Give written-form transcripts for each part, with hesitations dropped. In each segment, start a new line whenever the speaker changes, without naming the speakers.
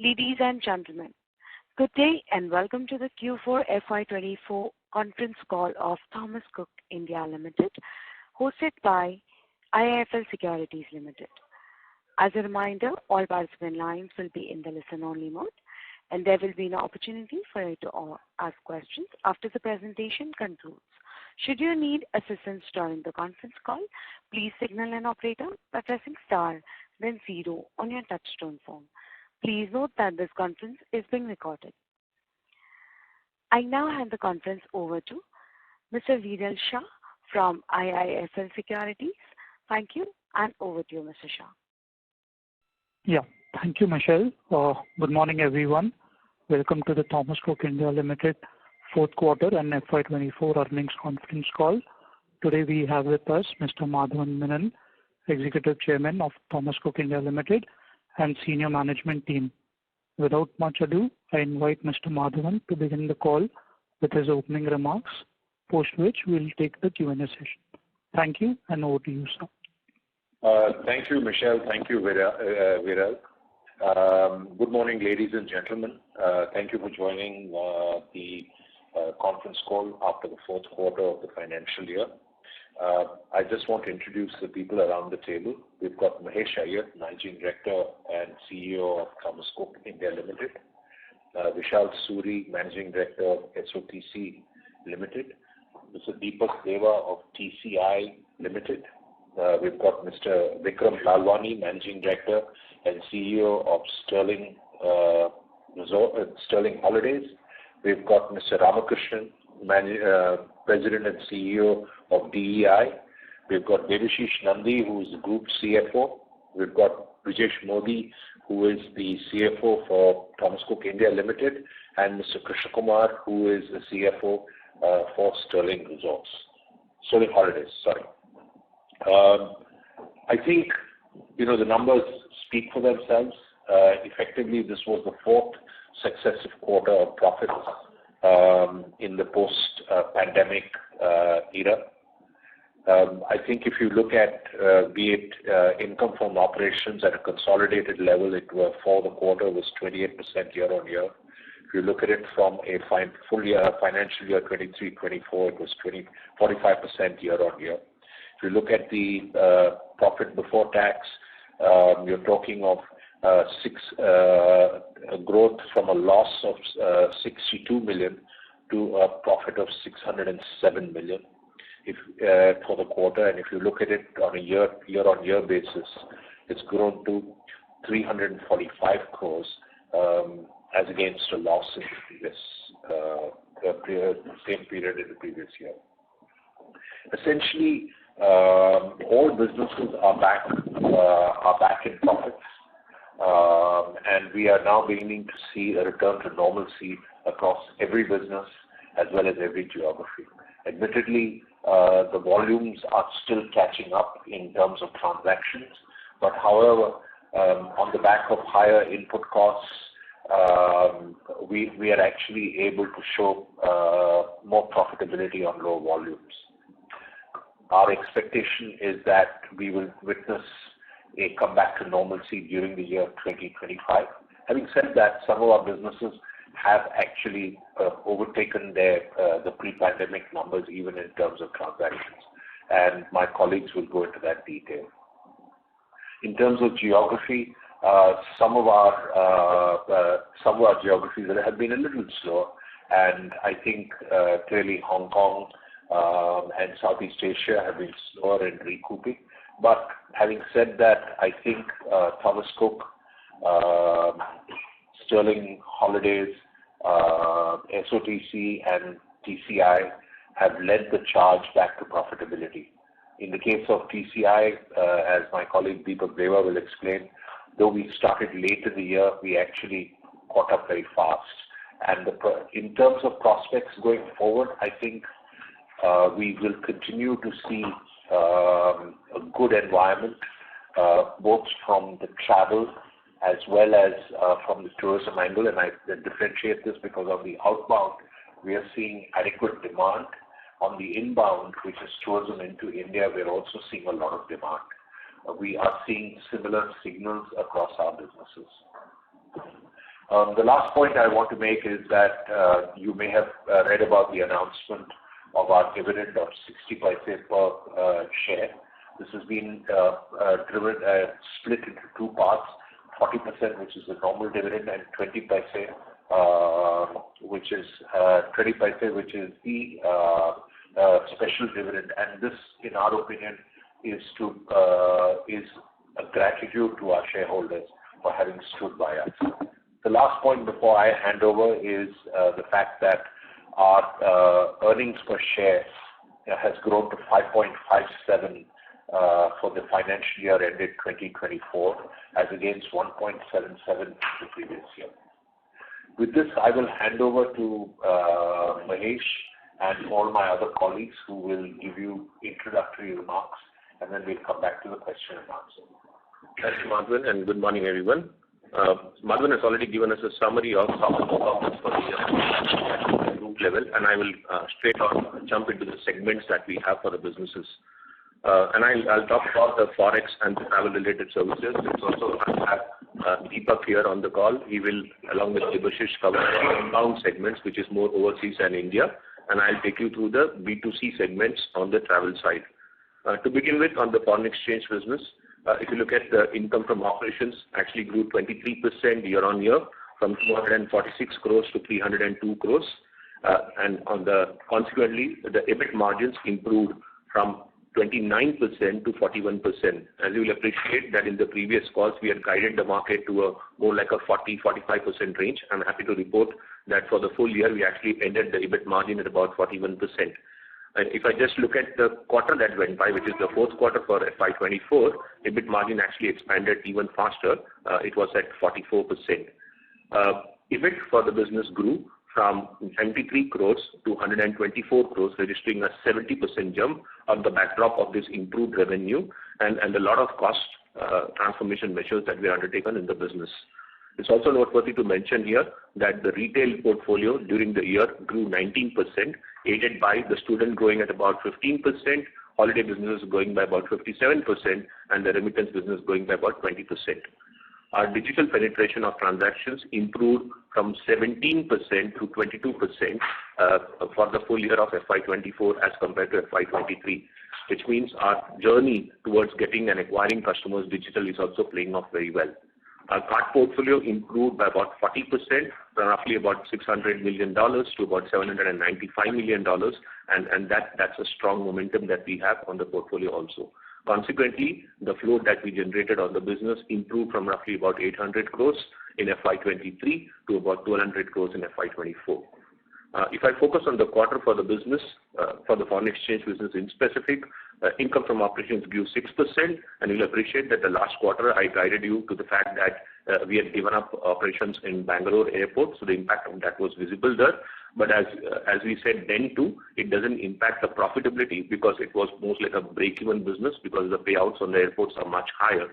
Ladies and gentlemen, good day and welcome to the Q4 FY24 conference call of Thomas Cook India Limited, hosted by IIFL Securities Limited. As a reminder, all participant lines will be in the listen-only mode, and there will be an opportunity for you to ask questions after the presentation concludes. Should you need assistance during the conference call, please signal an operator by pressing star, then 0 on your touchtone phone. Please note that this conference is being recorded. I now hand the conference over to Mr. Viral Shah from IIFL Securities. Thank you, and over to you, Mr. Shah.
Yeah, thank you, Michelle. Good morning, everyone. Welcome to the Thomas Cook India Limited fourth quarter and FY24 earnings conference call. Today we have with us Mr. Madhavan Menon, Executive Chairman of Thomas Cook India Limited, and senior management team. Without much ado, I invite Mr. Madhavan to begin the call with his opening remarks, post which we'll take the Q&A session. Thank you, and over to you, sir.
Thank you, Michelle. Thank you, Viral. Good morning, ladies and gentlemen. Thank you for joining the conference call after the fourth quarter of the financial year. I just want to introduce the people around the table. We've got Mahesh Iyer, Managing Director and CEO of Thomas Cook India Limited. Vishal Suri, Managing Director of SOTC Limited. Mr. Deepak Deva of TCI Limited. We've got Mr. Vikram Lalwani, Managing Director and CEO of Sterling Holidays. We've got Mr. Ramakrishnan, President and CEO of DEI. We've got Devashish Nandi, who is the Group CFO. We've got Brijesh Modi, who is the CFO for Thomas Cook India Limited, and Mr. Krishna Kumar, who is the CFO for Sterling Holidays. I think, the numbers speak for themselves. Effectively, this was the fourth successive quarter of profits in the post-pandemic era. I think if you look at, be it income from operations at a consolidated level, for the quarter was 28% year-on-year. If you look at it from a full year, financial year 23-24, it was 45% year-on-year. If you look at the profit before tax, you're talking of growth from a loss of 62 million to a profit of 607 million for the quarter. And if you look at it on a year-on-year basis, it's grown to 345 crores as against a loss in the same period in the previous year. Essentially, all businesses are back in profits. And we are now beginning to see a return to normalcy across every business as well as every geography. Admittedly, the volumes are still catching up in terms of transactions, but however, on the back of higher input costs, we are actually able to show more profitability on low volumes. Our expectation is that we will witness a comeback to normalcy during the year 2025. Having said that, some of our businesses have actually overtaken the pre-pandemic numbers, even in terms of transactions, and my colleagues will go into that detail. In terms of geography, some of our geographies have been a little slower, and I think clearly Hong Kong and Southeast Asia have been slower in recouping. But having said that, I think Thomas Cook, Sterling Holidays, SOTC and TCI have led the charge back to profitability. In the case of TCI, as my colleague Deepak Deva will explain, though we started late in the year, we actually caught up very fast. And in terms of prospects going forward, I think we will continue to see a good environment, both from the travel as well as from the tourism angle. And I differentiate this because on the outbound, we are seeing adequate demand. On the inbound, which is tourism into India, we're also seeing a lot of demand. We are seeing similar signals across our businesses. The last point I want to make is that you may have read about the announcement of our dividend of 60 paise per share. This has been split into two parts, 40% which is the normal dividend and 20 paise which is the special dividend. And this, in our opinion, is a gratitude to our shareholders for having stood by us. The last point before I hand over is the fact that our earnings per share has grown to 5.57 for the financial year ended 2024 as against 1.77 the previous year. With this, I will hand over to Mahesh and all my other colleagues who will give you introductory remarks, and then we'll come back to the question and answer.
Thank you, Madhavan, and good morning, everyone. Madhavan has already given us a summary of how the performance for the year at group level, and I will straight on jump into the segments that we have for the businesses. And I'll talk about the Forex and the travel-related services. It's also have Deepak here on the call. He will, along with Debashish, cover the inbound segments, which is more overseas and India, and I'll take you through the B2C segments on the travel side. To begin with, on the foreign exchange business, if you look at the income from operations, actually grew 23% year-on-year from 246 crores to 302 crores. And consequently, the EBIT margins improved from 29% to 41%. As you will appreciate that in the previous calls, we had guided the market to a more like a 40-45% range. I'm happy to report that for the full year, we actually ended the EBIT margin at about 41%. And if I just look at the quarter that went by, which is the fourth quarter for FY24, EBIT margin actually expanded even faster. It was at 44%. EBIT for the business grew from 73 crores to 124 crores, registering a 70% jump on the backdrop of this improved revenue and a lot of cost transformation measures that we are undertaken in the business. It's also noteworthy to mention here that the retail portfolio during the year grew 19%, aided by the student growing at about 15%, holiday business growing by about 57%, and the remittance business growing by about 20%. Our digital penetration of transactions improved from 17% to 22% for the full year of FY24 as compared to FY23, which means our journey towards getting and acquiring customers digital is also playing off very well. Our card portfolio improved by about 40%, from roughly about $600 million to about $795 million, and that's a strong momentum that we have on the portfolio also. Consequently, the flow that we generated on the business improved from roughly about 800 crores in FY23 to about 200 crores in FY24. If I focus on the quarter for the business, for the foreign exchange business in specific, income from operations grew 6%, and you'll appreciate that the last quarter I guided you to the fact that we had given up operations in Bangalore airport, so the impact of that was visible there. But as we said then too, it doesn't impact the profitability because it was most like a break-even business because the payouts on the airports are much higher.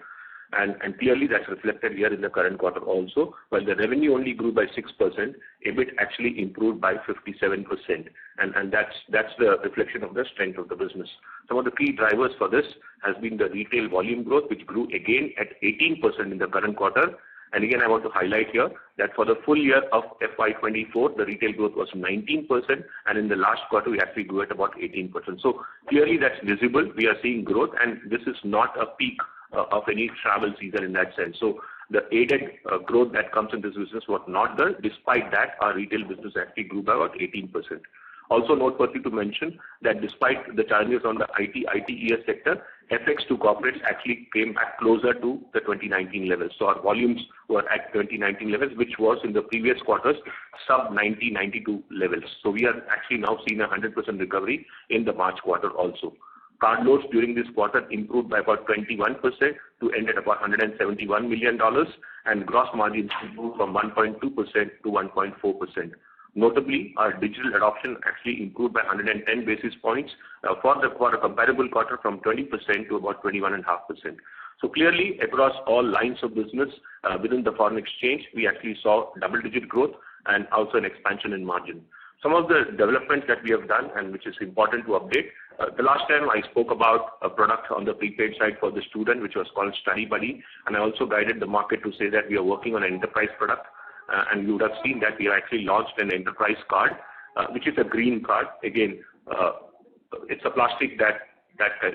And clearly that's reflected here in the current quarter also. While the revenue only grew by 6%, EBIT actually improved by 57%. And that's the reflection of the strength of the business. Some of the key drivers for this has been the retail volume growth, which grew again at 18% in the current quarter. And again, I want to highlight here that for the full year of FY24, the retail growth was 19%, and in the last quarter, we actually grew at about 18%. So clearly that's visible. We are seeing growth, and this is not a peak of any travel season in that sense. So the aided growth that comes in this business was not there. Despite that, our retail business actually grew by about 18%. Also noteworthy to mention that despite the challenges on the ITES sector, FX to corporates actually came back closer to the 2019 levels. So our volumes were at 2019 levels, which was in the previous quarters sub 90-92 levels. So we are actually now seeing a 100% recovery in the March quarter also. Card loads during this quarter improved by about 21% to end at about $171 million, and gross margins improved from 1.2% to 1.4%. Notably, our digital adoption actually improved by 110 basis points for a comparable quarter from 20% to about 21.5%. So clearly, across all lines of business within the foreign exchange, we actually saw double-digit growth and also an expansion in margin. Some of the developments that we have done, and which is important to update, the last time I spoke about a product on the prepaid side for the student, which was called Study Buddy, and I also guided the market to say that we are working on an enterprise product. and you would have seen that we have actually launched an enterprise card, which is a green card. Again, it's a plastic that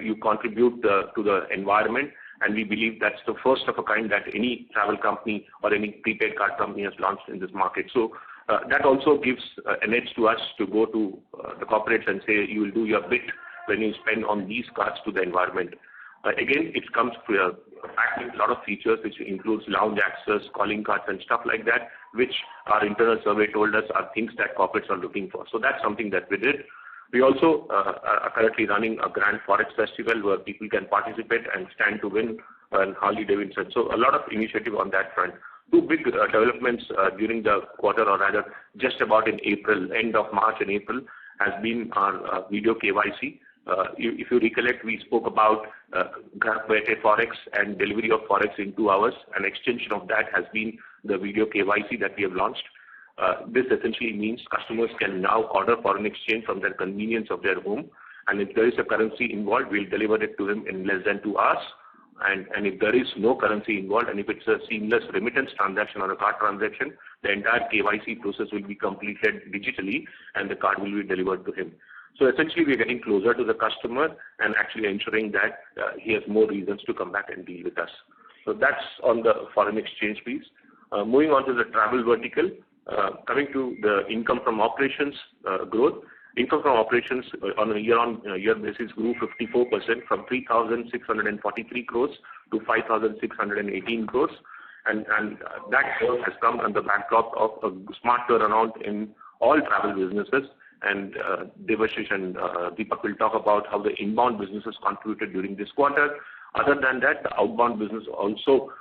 you contribute to the environment, and we believe that's the first of a kind that any travel company or any prepaid card company has launched in this market. So that also gives an edge to us to go to the corporates and say, you will do your bit when you spend on these cards to the environment. Again, it comes packed with a lot of features, which includes lounge access, calling cards, and stuff like that, which our internal survey told us are things that corporates are looking for. So that's something that we did. We also are currently running a grand Forex festival where people can participate and stand to win an Harley Davidson. So a lot of initiative on that front. Two big developments during the quarter, or rather just about in April, end of March and April, has been our video KYC. If you recollect, we spoke about Forex and delivery of Forex in 2 hours. An extension of that has been the video KYC that we have launched. This essentially means customers can now order foreign exchange from their convenience of their home, and if there is a currency involved, we'll deliver it to them in less than 2 hours. And if there is no currency involved, and if it's a seamless remittance transaction or a card transaction, the entire KYC process will be completed digitally, and the card will be delivered to him. So essentially, we're getting closer to the customer and actually ensuring that he has more reasons to come back and deal with us. So that's on the foreign exchange piece. Moving on to the travel vertical, coming to the income from operations growth. Income from operations on a year-on-year basis grew 54% from 3,643 crores to 5,618 crores. And that growth has come on the backdrop of a smart turnaround in all travel businesses. And Devashish and Deepak will talk about how the inbound businesses contributed during this quarter. Other than that, the outbound business also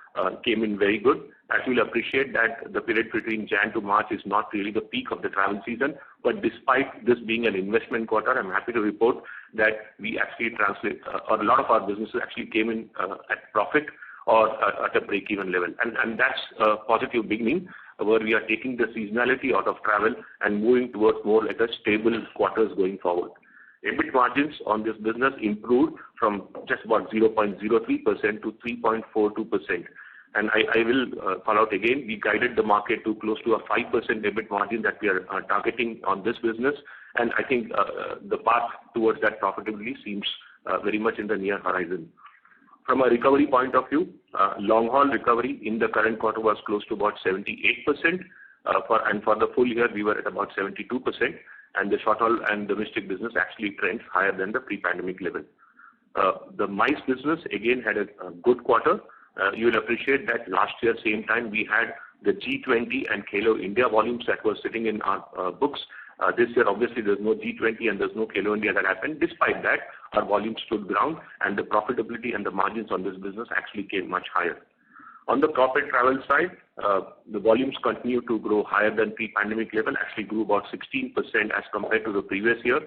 came in very good. As you'll appreciate that the period between Jan to March is not really the peak of the travel season, but despite this being an investment quarter, I'm happy to report that we actually or a lot of our businesses actually came in at profit or at a break-even level. And that's a positive beginning where we are taking the seasonality out of travel and moving towards more like a stable quarters going forward. EBIT margins on this business improved from just about 0.03% to 3.42%. And I will call out again, we guided the market to close to a 5% EBIT margin that we are targeting on this business. And I think the path towards that profitability seems very much in the near horizon. From a recovery point of view, long-haul recovery in the current quarter was close to about 78%. And for the full year, we were at about 72%. And the short-haul and domestic business actually trends higher than the pre-pandemic level. The MICE business, again, had a good quarter. You will appreciate that last year, same time, we had the G20 and Khelo India volumes that were sitting in our books. This year, obviously, there's no G20 and there's no Khelo India that happened. Despite that, our volumes stood ground, and the profitability and the margins on this business actually came much higher. On the corporate travel side, the volumes continue to grow higher than pre-pandemic level, actually grew about 16% as compared to the previous year.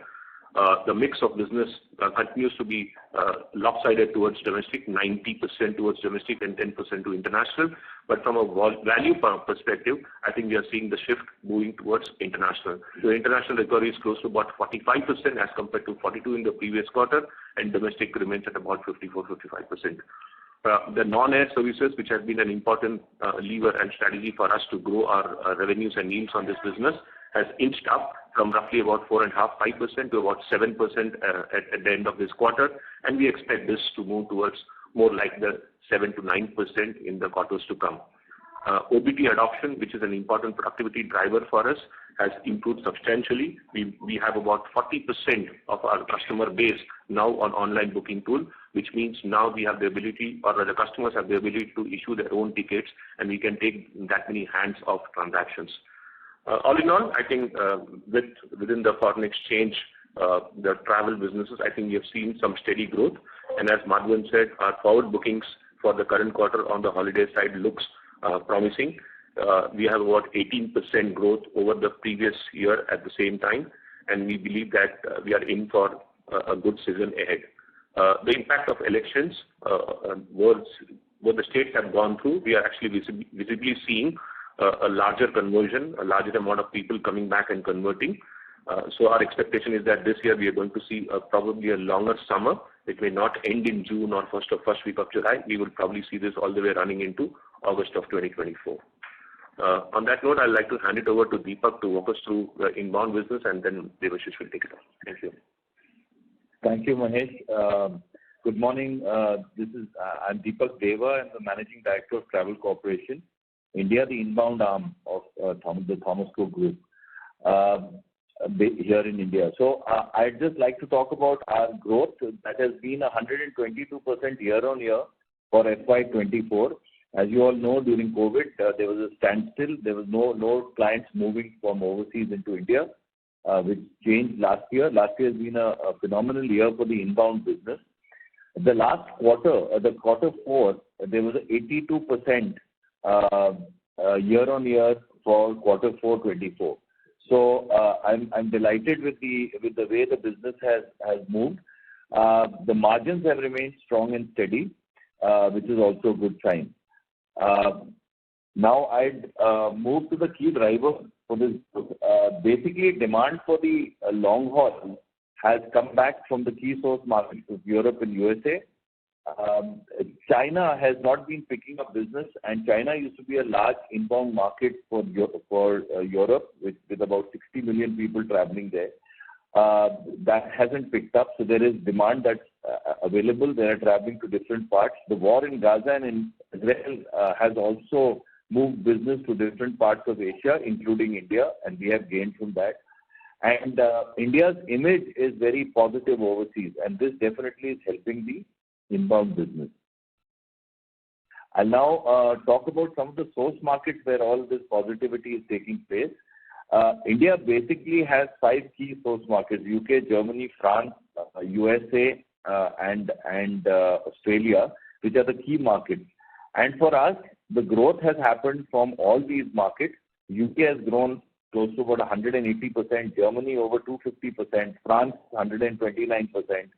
The mix of business continues to be lopsided towards domestic, 90% towards domestic and 10% to international. But from a value perspective, I think we are seeing the shift moving towards international. The international recovery is close to about 45% as compared to 42% in the previous quarter, and domestic remains at about 54-55%. The non-air services, which has been an important lever and strategy for us to grow our revenues and yields on this business, has inched up from roughly about 4.5% to about 7% at the end of this quarter. And we expect this to move towards more like the 7 to 9% in the quarters to come. OBT adoption, which is an important productivity driver for us, has improved substantially. We have about 40% of our customer base now on online booking tool, which means now we have the ability, or the customers have the ability to issue their own tickets, and we can take that many hands of transactions. All in all, I think within the foreign exchange, the travel businesses, I think we have seen some steady growth. And as Madhavan said, our forward bookings for the current quarter on the holiday side looks promising. We have about 18% growth over the previous year at the same time, and we believe that we are in for a good season ahead. The impact of elections, what the states have gone through, we are actually visibly seeing a larger conversion, a larger amount of people coming back and converting. So our expectation is that this year we are going to see probably a longer summer. It may not end in June or first week of July. We will probably see this all the way running into August of 2024. On that note, I'd like to hand it over to Deepak to walk us through the inbound business, and then Devashish will take it on. Thank you.
Thank you, Mahesh. Good morning. I'm Deepak Deva. I'm the Managing Director of Travel Corporation, India, the inbound arm of the Thomas Cook Group here in India. So I'd just like to talk about our growth that has been 122% year-on-year for FY24. As you all know, during COVID, there was a standstill. There was no clients moving from overseas into India, which changed last year. Last year has been a phenomenal year for the inbound business. The last quarter, the quarter 4, there was an 82% year-on-year for quarter 4 24. So I'm delighted with the way the business has moved. The margins have remained strong and steady, which is also a good sign. Now I'd move to the key driver for this. Basically, demand for the long haul has come back from the key source markets of Europe and USA. China has not been picking up business, and China used to be a large inbound market for Europe with about 60 million people traveling there. That hasn't picked up, so there is demand that's available. They are traveling to different parts. The war in Gaza and in Israel has also moved business to different parts of Asia, including India, and we have gained from that. And India's image is very positive overseas, and this definitely is helping the inbound business. I'll now talk about some of the source markets where all this positivity is taking place. India basically has 5 key source markets: UK, Germany, France, USA, and Australia, which are the key markets. And for us, the growth has happened from all these markets. UK has grown close to about 180%, Germany over 250%, France 129%,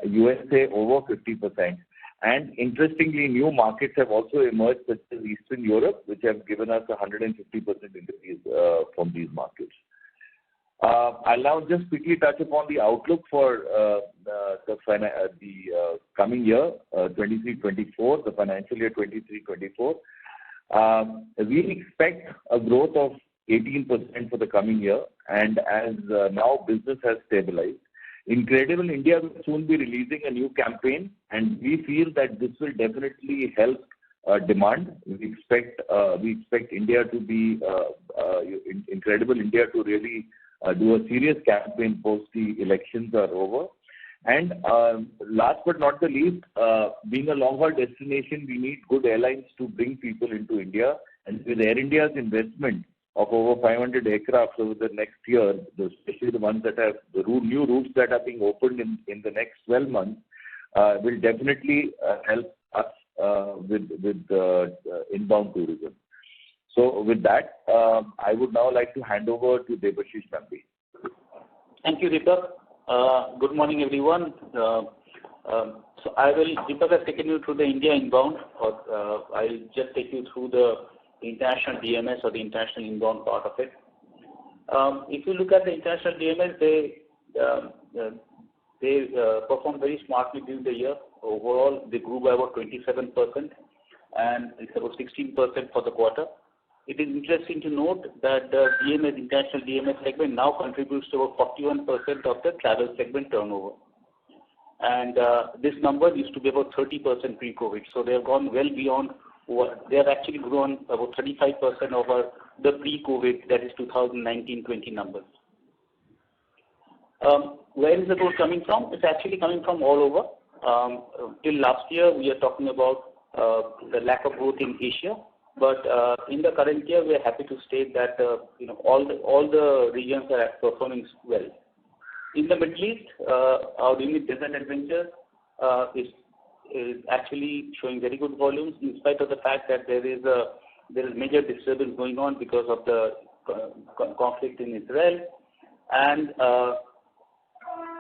USA over 50%. And interestingly, new markets have also emerged, such as Eastern Europe, which have given us 150% increase from these markets. I'll now just quickly touch upon the outlook for the coming year, 23-24, the financial year 23-24. We expect a growth of 18% for the coming year, and as now business has stabilized. Incredible India will soon be releasing a new campaign, and we feel that this will definitely help demand. We expect India to be Incredible India to really do a serious campaign post the elections are over. And last but not the least, being a long-haul destination, we need good airlines to bring people into India. And with Air India's investment of over 500 aircraft over the next year, especially the ones that have the new routes that are being opened in the next 12 months, will definitely help us with inbound tourism. So with that, I would now like to hand over to Devashish Nambi.
Thank you, Deepak. Good morning, everyone. So Deepak has taken you through the India inbound. I'll just take you through the international DMS or the international inbound part of it. If you look at the international DMS, they performed very smartly during the year. Overall, they grew by about 27%, and it's about 16% for the quarter. It is interesting to note that the international DMS segment now contributes to about 41% of the travel segment turnover. And this number used to be about 30% pre-COVID. So they have gone well beyond they have actually grown about 35% over the pre-COVID, that is 2019-20 numbers. Where is the growth coming from? It's actually coming from all over. Till last year, we are talking about the lack of growth in Asia. But in the current year, we are happy to state that all the regions are performing well. In the Middle East, our unit Desert Adventure is actually showing very good volumes, in spite of the fact that there is major disturbance going on because of the conflict in Israel, and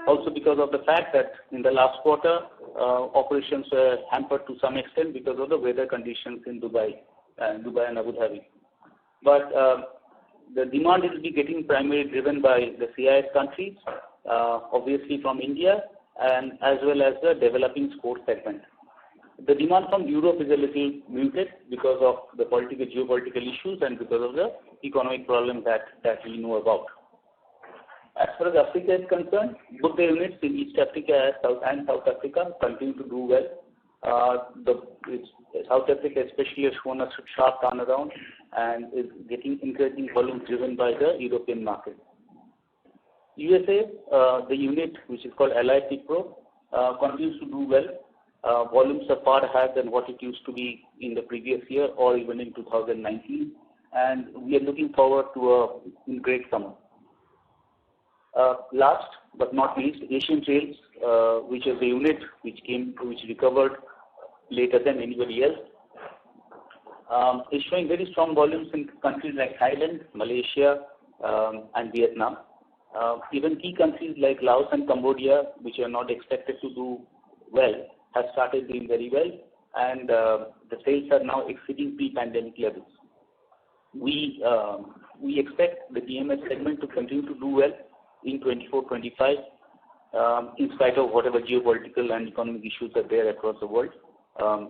also because of the fact that in the last quarter, operations were hampered to some extent because of the weather conditions in Dubai and Abu Dhabi. But the demand is getting primarily driven by the CIS countries, obviously from India, and as well as the developing sports segment. The demand from Europe is a little muted because of the geopolitical issues and because of the economic problems that we know about. As far as Africa is concerned, both the units in East Africa and South Africa continue to do well. South Africa especially has shown a sharp turnaround and is getting encouraging volumes driven by the European market. USA, the unit which is called LIC Pro, continues to do well. Volumes are far higher than what it used to be in the previous year or even in 2019, and we are looking forward to a great summer. Last but not least, Asian Trails, which is the unit which recovered later than anybody else, is showing very strong volumes in countries like Thailand, Malaysia, and Vietnam. Even key countries like Laos and Cambodia, which are not expected to do well, have started doing very well, and the sales are now exceeding pre-pandemic levels. We expect the DMS segment to continue to do well in 24-25, in spite of whatever geopolitical and economic issues are there across the world.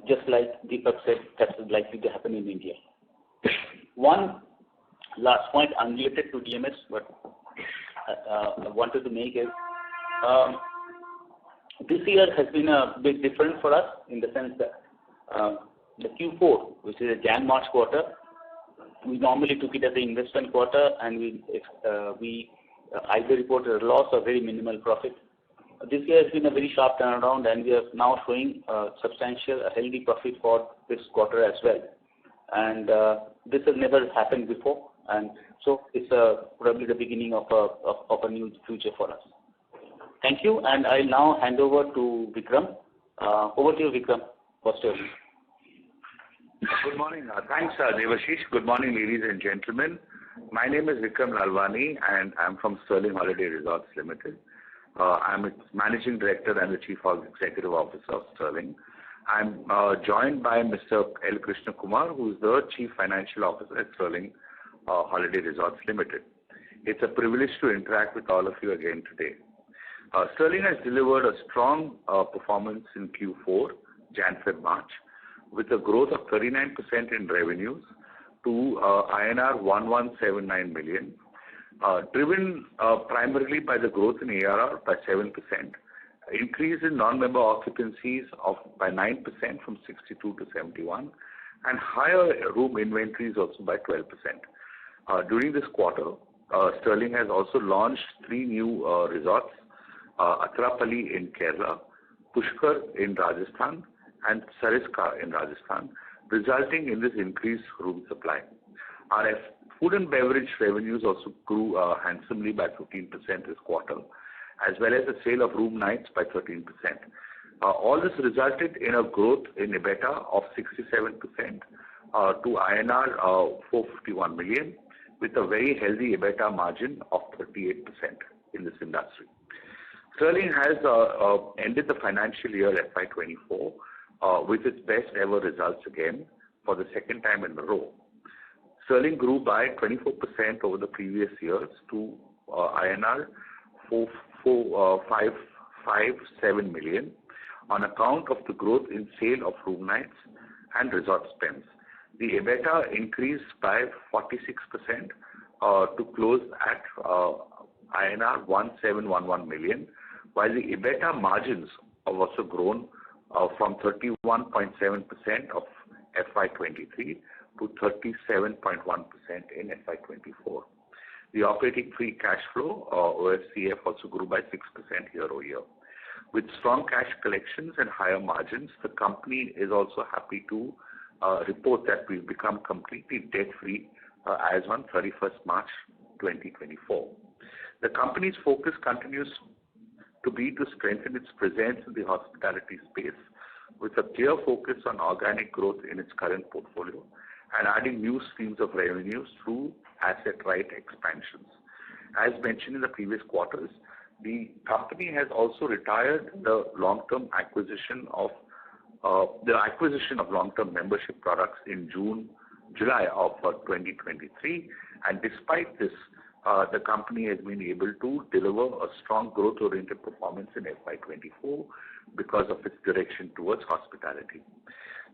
Just like Deepak said, that is likely to happen in India. One last point unrelated to DMS, but I wanted to make is this year has been a bit different for us in the sense that the Q4, which is a Jan-March quarter, we normally took it as the investment quarter, and we either reported a loss or very minimal profit. This year has been a very sharp turnaround, and we are now showing a healthy profit for this quarter as well. And this has never happened before, and so it's probably the beginning of a new future for us. Thank you, and I'll now hand over to Vikram. Over to you, Vikram, for story.
Good morning. Thanks, Devashish. Good morning, ladies and gentlemen. My name is Vikram Lalwani, and I'm from Sterling Holiday Resorts Limited. I'm its Managing Director and the Chief Executive Officer of Sterling. I'm joined by Mr. L. Krishna Kumar, who is the Chief Financial Officer at Sterling Holiday Resorts Limited. It's a privilege to interact with all of you again today. Sterling has delivered a strong performance in Q4, Jan-Feb-March, with a growth of 39% in revenues to INR 1179 million, driven primarily by the growth in ARR by 7%, increase in non-member occupancies by 9% from 62 to 71, and higher room inventories also by 12%. During this quarter, Sterling has also launched 3 new resorts, Atrapalli in Kerala, Pushkar in Rajasthan, and Sariska in Rajasthan, resulting in this increased room supply. Our food and beverage revenues also grew handsomely by 15% this quarter, as well as the sale of room nights by 13%. All this resulted in a growth in EBITDA of 67% to INR 451 million, with a very healthy EBITDA margin of 38% in this industry. Sterling has ended the financial year FY24 with its best ever results again for the second time in a row. Sterling grew by 24% over the previous years to INR 557 million on account of the growth in sale of room nights and resort spends. The EBITDA increased by 46% to close at INR 1711 million, while the EBITDA margins have also grown from 31.7% of FY23 to 37.1% in FY24. The operating free cash flow, OFCF, also grew by 6% year-over-year. With strong cash collections and higher margins, the company is also happy to report that we've become completely debt-free as on 31st March 2024. The company's focus continues to be to strengthen its presence in the hospitality space with a clear focus on organic growth in its current portfolio and adding new streams of revenues through asset-right expansions. As mentioned in the previous quarters, the company has also retired the long-term acquisition of long-term membership products in July of 2023, and despite this, the company has been able to deliver a strong growth-oriented performance in FY24 because of its direction towards hospitality.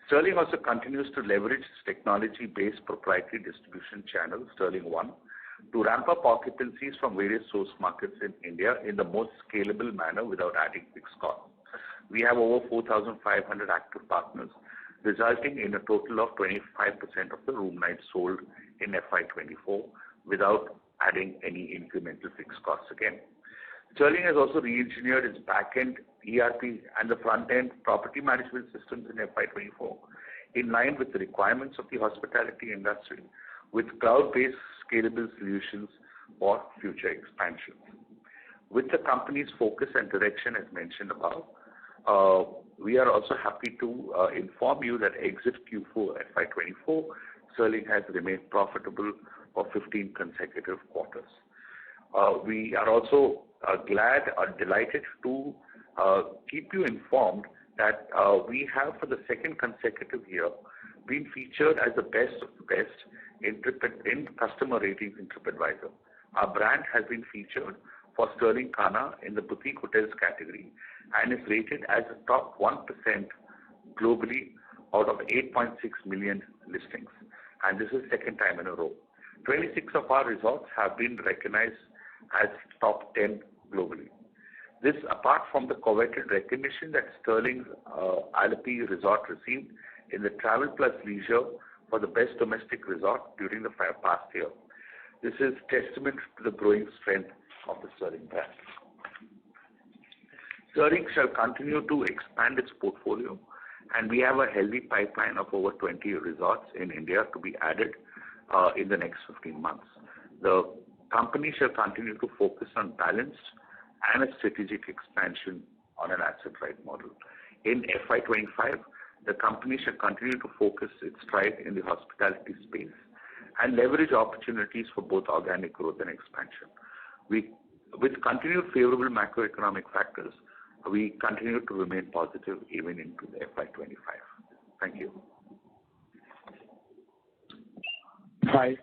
Sterling also continues to leverage its technology-based proprietary distribution channel, Sterling One, to ramp up occupancies from various source markets in India in the most scalable manner without adding fixed costs. We have over 4,500 active partners, resulting in a total of 25% of the room nights sold in FY24 without adding any incremental fixed costs again. Sterling has also re-engineered its back-end ERP and the front-end property management systems in FY24 in line with the requirements of the hospitality industry with cloud-based scalable solutions for future expansion. With the company's focus and direction as mentioned above, we are also happy to inform you that exit Q4 FY24, Sterling has remained profitable for 15 consecutive quarters. We are also glad or delighted to keep you informed that we have for the second consecutive year been featured as the best of the best in customer ratings in TripAdvisor. Our brand has been featured for Sterling Khana in the boutique hotels category and is rated as the top 1% globally out of 8.6 million listings. And this is second time in a row. 26 of our resorts have been recognized as top 10 globally. This apart from the coveted recognition that Sterling's Alapi resort received in the Travel Plus Leisure for the best domestic resort during the past year. This is testament to the growing strength of the Sterling brand. Sterling shall continue to expand its portfolio, and we have a healthy pipeline of over 20 resorts in India to be added in the next 15 months. The company shall continue to focus on balanced and a strategic expansion on an asset-right model. In FY25, the company shall continue to focus its stride in the hospitality space and leverage opportunities for both organic growth and expansion. With continued favorable macroeconomic factors, we continue to remain positive even into the FY25. Thank you.
Hi,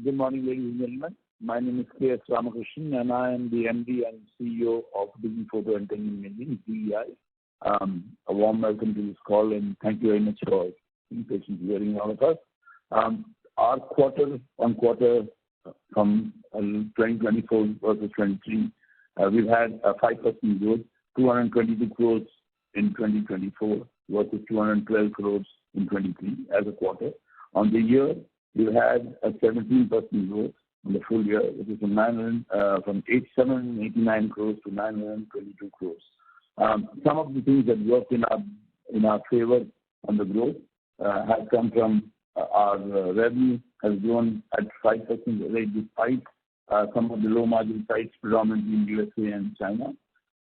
good morning, ladies and gentlemen. My name is K.S. Ramakrishnan, and I am the MD and CEO of Digi Photo and Technology, DEI. A warm welcome to this call, and thank you very much for being patient hearing all of us. Our quarter-on-quarter from 2024 versus 23, we've had a 5% growth, 222 crores in 2024 versus 212 crores in 23 as a quarter. On the year, we've had a 17% growth on the full year, which is from 789 crores to 922 crores. Some of the things that worked in our favor on the growth have come from our revenue has grown at 5% rate despite some of the low margin sites predominantly in USA and China.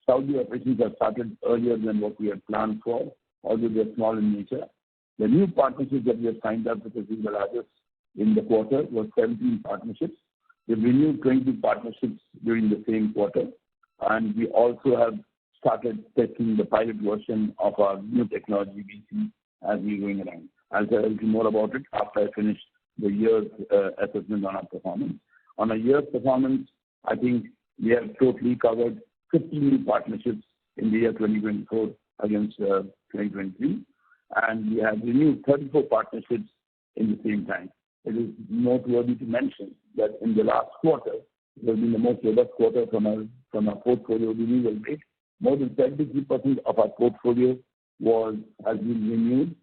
Saudi operations have started earlier than what we had planned for, although they're small in nature. The new partnerships that we have signed up with the largest in the quarter were 17 partnerships. We've renewed 22 partnerships during the same quarter, and we also have started testing the pilot version of our new technology VC as we're going around. I'll tell you more about it after I finish the year's assessment on our performance. On a year's performance, I think we have totally covered 50 new partnerships in the year 2024 against 2023, and we have renewed 34 partnerships in the same time. It is noteworthy to mention that in the last quarter, it has been the most robust quarter from our portfolio renewal rate. More than 73% of our portfolio has been renewed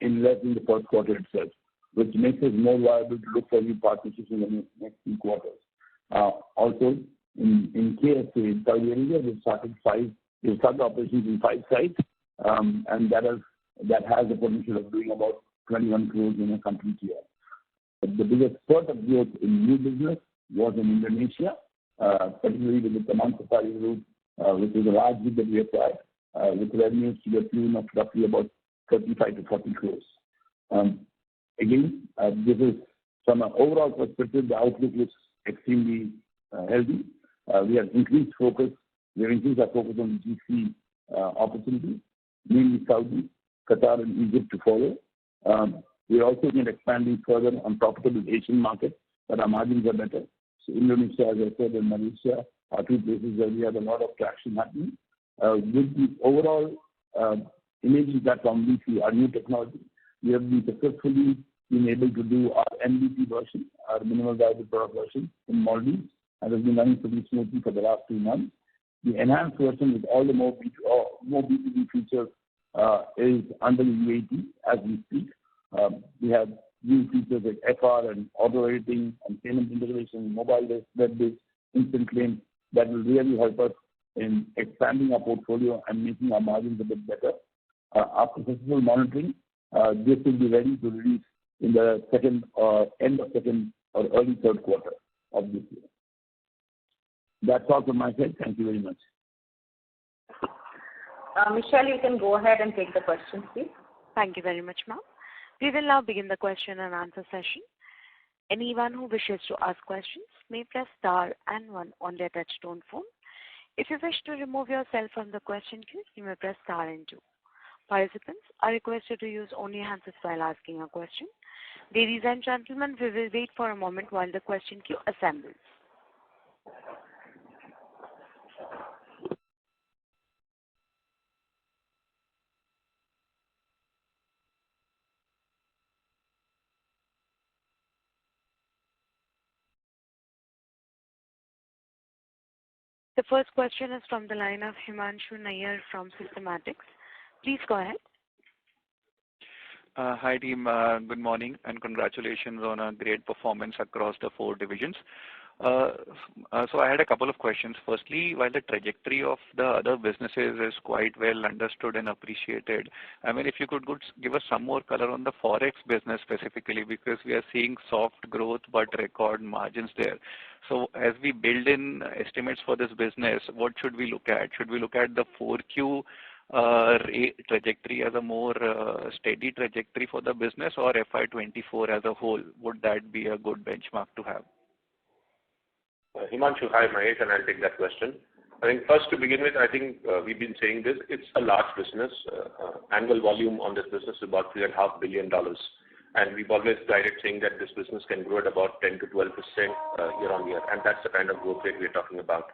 in less than the first quarter itself, which makes it more viable to look for new partnerships in the next few quarters. Also, in KSA, in Saudi Arabia, we've started operations in 5 sites, and that has the potential of doing about 21 crores in a complete year. The biggest spurt of growth in new business was in Indonesia, particularly with the Taman Safari route, which is a large group that we acquired, with revenues to the tune of roughly about 35 to 40 crores. Again, this is from an overall perspective, the outlook looks extremely healthy. We have increased our focus on the GC opportunities, mainly Saudi, Qatar, and Egypt to follow. We are also been expanding further on profitable Asian markets, but our margins are better. So Indonesia, as I said, and Malaysia are 2 places where we have a lot of traction happening. with the overall imaging platform we see, our new technology, we have been successfully been able to do our MVP version, our minimal viable product version in Maldives, and has been running pretty smoothly for the last 2 months. The enhanced version with all the more B2B features is under the UAT as we speak. We have new features like FR and auto editing and payment integration, mobile web-based instant claim that will really help us in expanding our portfolio and making our margins a bit better. After successful monitoring, this will be ready to release in the end of second or early third quarter of this year. That's all from my side. Thank you very much.
Michelle, you can go ahead and take the questions, please.
Thank you very much, ma'am. We will now begin the question and answer session. Anyone who wishes to ask questions may press star and 1 on their touchtone phone. If you wish to remove yourself from the question queue, you may press star and 2. Participants are requested to use only handsets while asking a question. Ladies and gentlemen, we will wait for a moment while the question queue assembles. The first question is from the line of Himanshu Nayyar from Systematics. Please go ahead.
Hi team, good morning and congratulations on a great performance across the 4 divisions. So I had a couple of questions. Firstly, while the trajectory of the other businesses is quite well understood and appreciated, I mean, if you could give us some more color on the Forex business specifically, because we are seeing soft growth but record margins there. So as we build in estimates for this business, what should we look at? Should we look at the 4Q trajectory as a more steady trajectory for the business, or FY24 as a whole? Would that be a good benchmark to have?
Himanshu, hi, Mahesh, and I'll take that question. I think first to begin with, I think we've been saying this, it's a large business. Annual volume on this business is about $3.5 billion. And we've always guided saying that this business can grow at about 10 to 12% year on year. And that's the kind of growth rate we're talking about.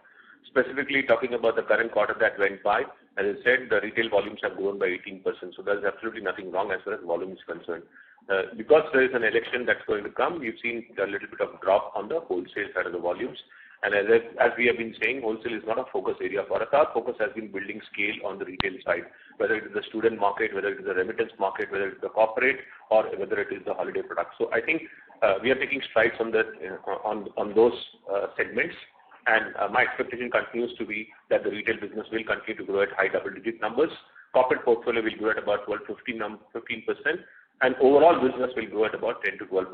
Specifically talking about the current quarter that went by, as I said, the retail volumes have grown by 18%. So there's absolutely nothing wrong as far as volume is concerned. Because there is an election that's going to come, we've seen a little bit of drop on the wholesale side of the volumes. And as we have been saying, wholesale is not a focus area for us. Our focus has been building scale on the retail side, whether it is the student market, whether it is the remittance market, whether it is the corporate, or whether it is the holiday product. So I think we are taking strides on those segments. And my expectation continues to be that the retail business will continue to grow at high double-digit numbers. Corporate portfolio will grow at about 12-15%, and overall business will grow at about 10 to 12%.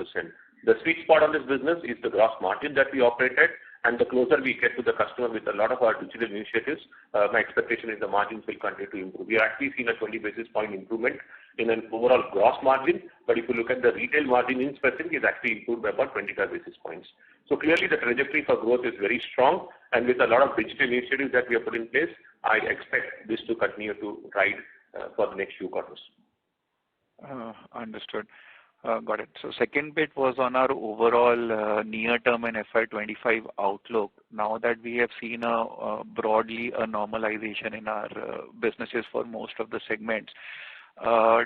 The sweet spot on this business is the gross margin that we operate at, and the closer we get to the customer with a lot of our digital initiatives, my expectation is the margins will continue to improve. We have actually seen a 20 basis point improvement in an overall gross margin, but if you look at the retail margin in specific, it's actually improved by about 25 basis points. So clearly the trajectory for growth is very strong, and with a lot of digital initiatives that we have put in place, I expect this to continue to ride for the next few quarters.
Understood. Got it. So second bit was on our overall near-term and FY25 outlook. Now that we have seen broadly a normalization in our businesses for most of the segments,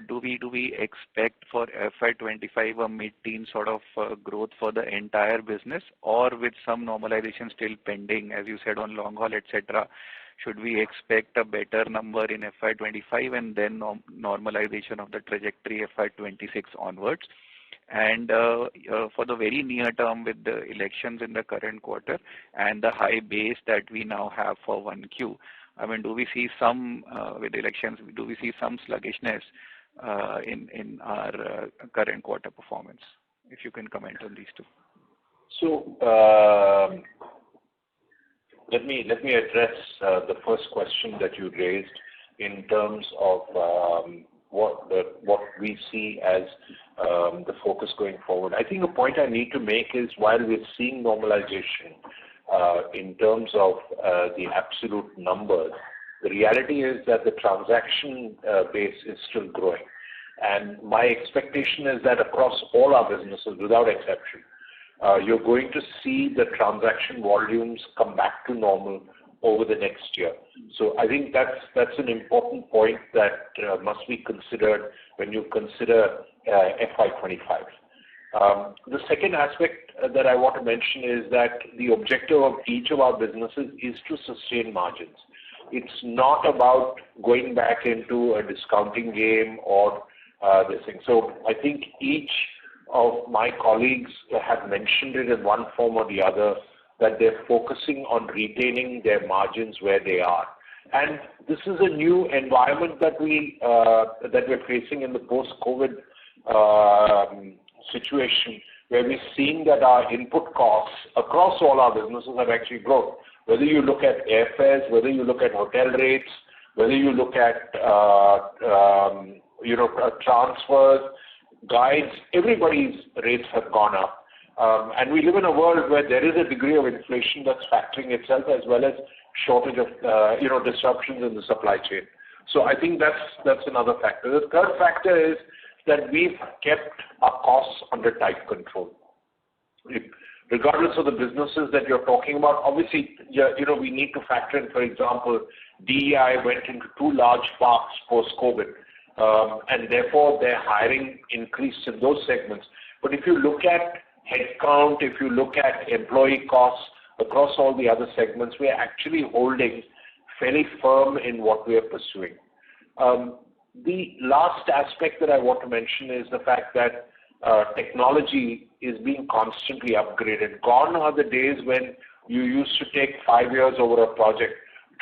do we expect for FY25 a mid-teen sort of growth for the entire business, or with some normalization still pending, as you said, on long haul, etc.? Should we expect a better number in FY25 and then normalization of the trajectory FY26 onwards? And for the very near term, with the elections in the current quarter and the high base that we now have for 1Q, I mean, do we see some, with elections, do we see some sluggishness in our current quarter performance? If you can comment on these two.
So, let me address the first question that you raised in terms of what we see as the focus going forward. I think the point I need to make is, while we're seeing normalization in terms of the absolute numbers, the reality is that the transaction base is still growing. And my expectation is that across all our businesses, without exception, you're going to see the transaction volumes come back to normal over the next year. So I think that's an important point that must be considered when you consider FY25. The second aspect that I want to mention is that the objective of each of our businesses is to sustain margins. It's not about going back into a discounting game or this thing. So I think each of my colleagues have mentioned it in one form or the other, that they're focusing on retaining their margins where they are. And this is a new environment that we're facing in the post-COVID situation, where we're seeing that our input costs across all our businesses have actually grown. Whether you look at airfares, whether you look at hotel rates, whether you look at transfers, guides, everybody's rates have gone up. And we live in a world where there is a degree of inflation that's factoring itself, as well as shortage of disruptions in the supply chain. So I think that's another factor. The third factor is that we've kept our costs under tight control. Regardless of the businesses that you're talking about, obviously, we need to factor in, for example, DEI went into 2 large parks post-COVID, and therefore their hiring increased in those segments. But if you look at headcount, if you look at employee costs across all the other segments, we are actually holding fairly firm in what we are pursuing. The last aspect that I want to mention is the fact that technology is being constantly upgraded. Gone are the days when you used to take 5 years over a project.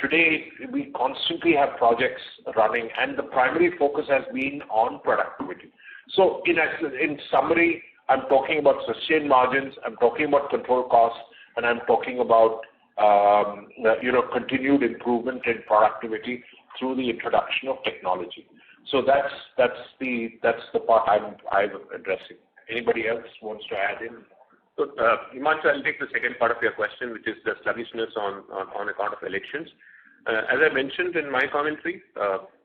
Today, we constantly have projects running, and the primary focus has been on productivity. So in summary, I'm talking about sustained margins, I'm talking about control costs, and I'm talking about continued improvement in productivity through the introduction of technology. So that's the part I'm addressing. Anybody else wants to add in?
So, Himanshu, I'll take the second part of your question, which is the sluggishness on account of elections. As I mentioned in my commentary,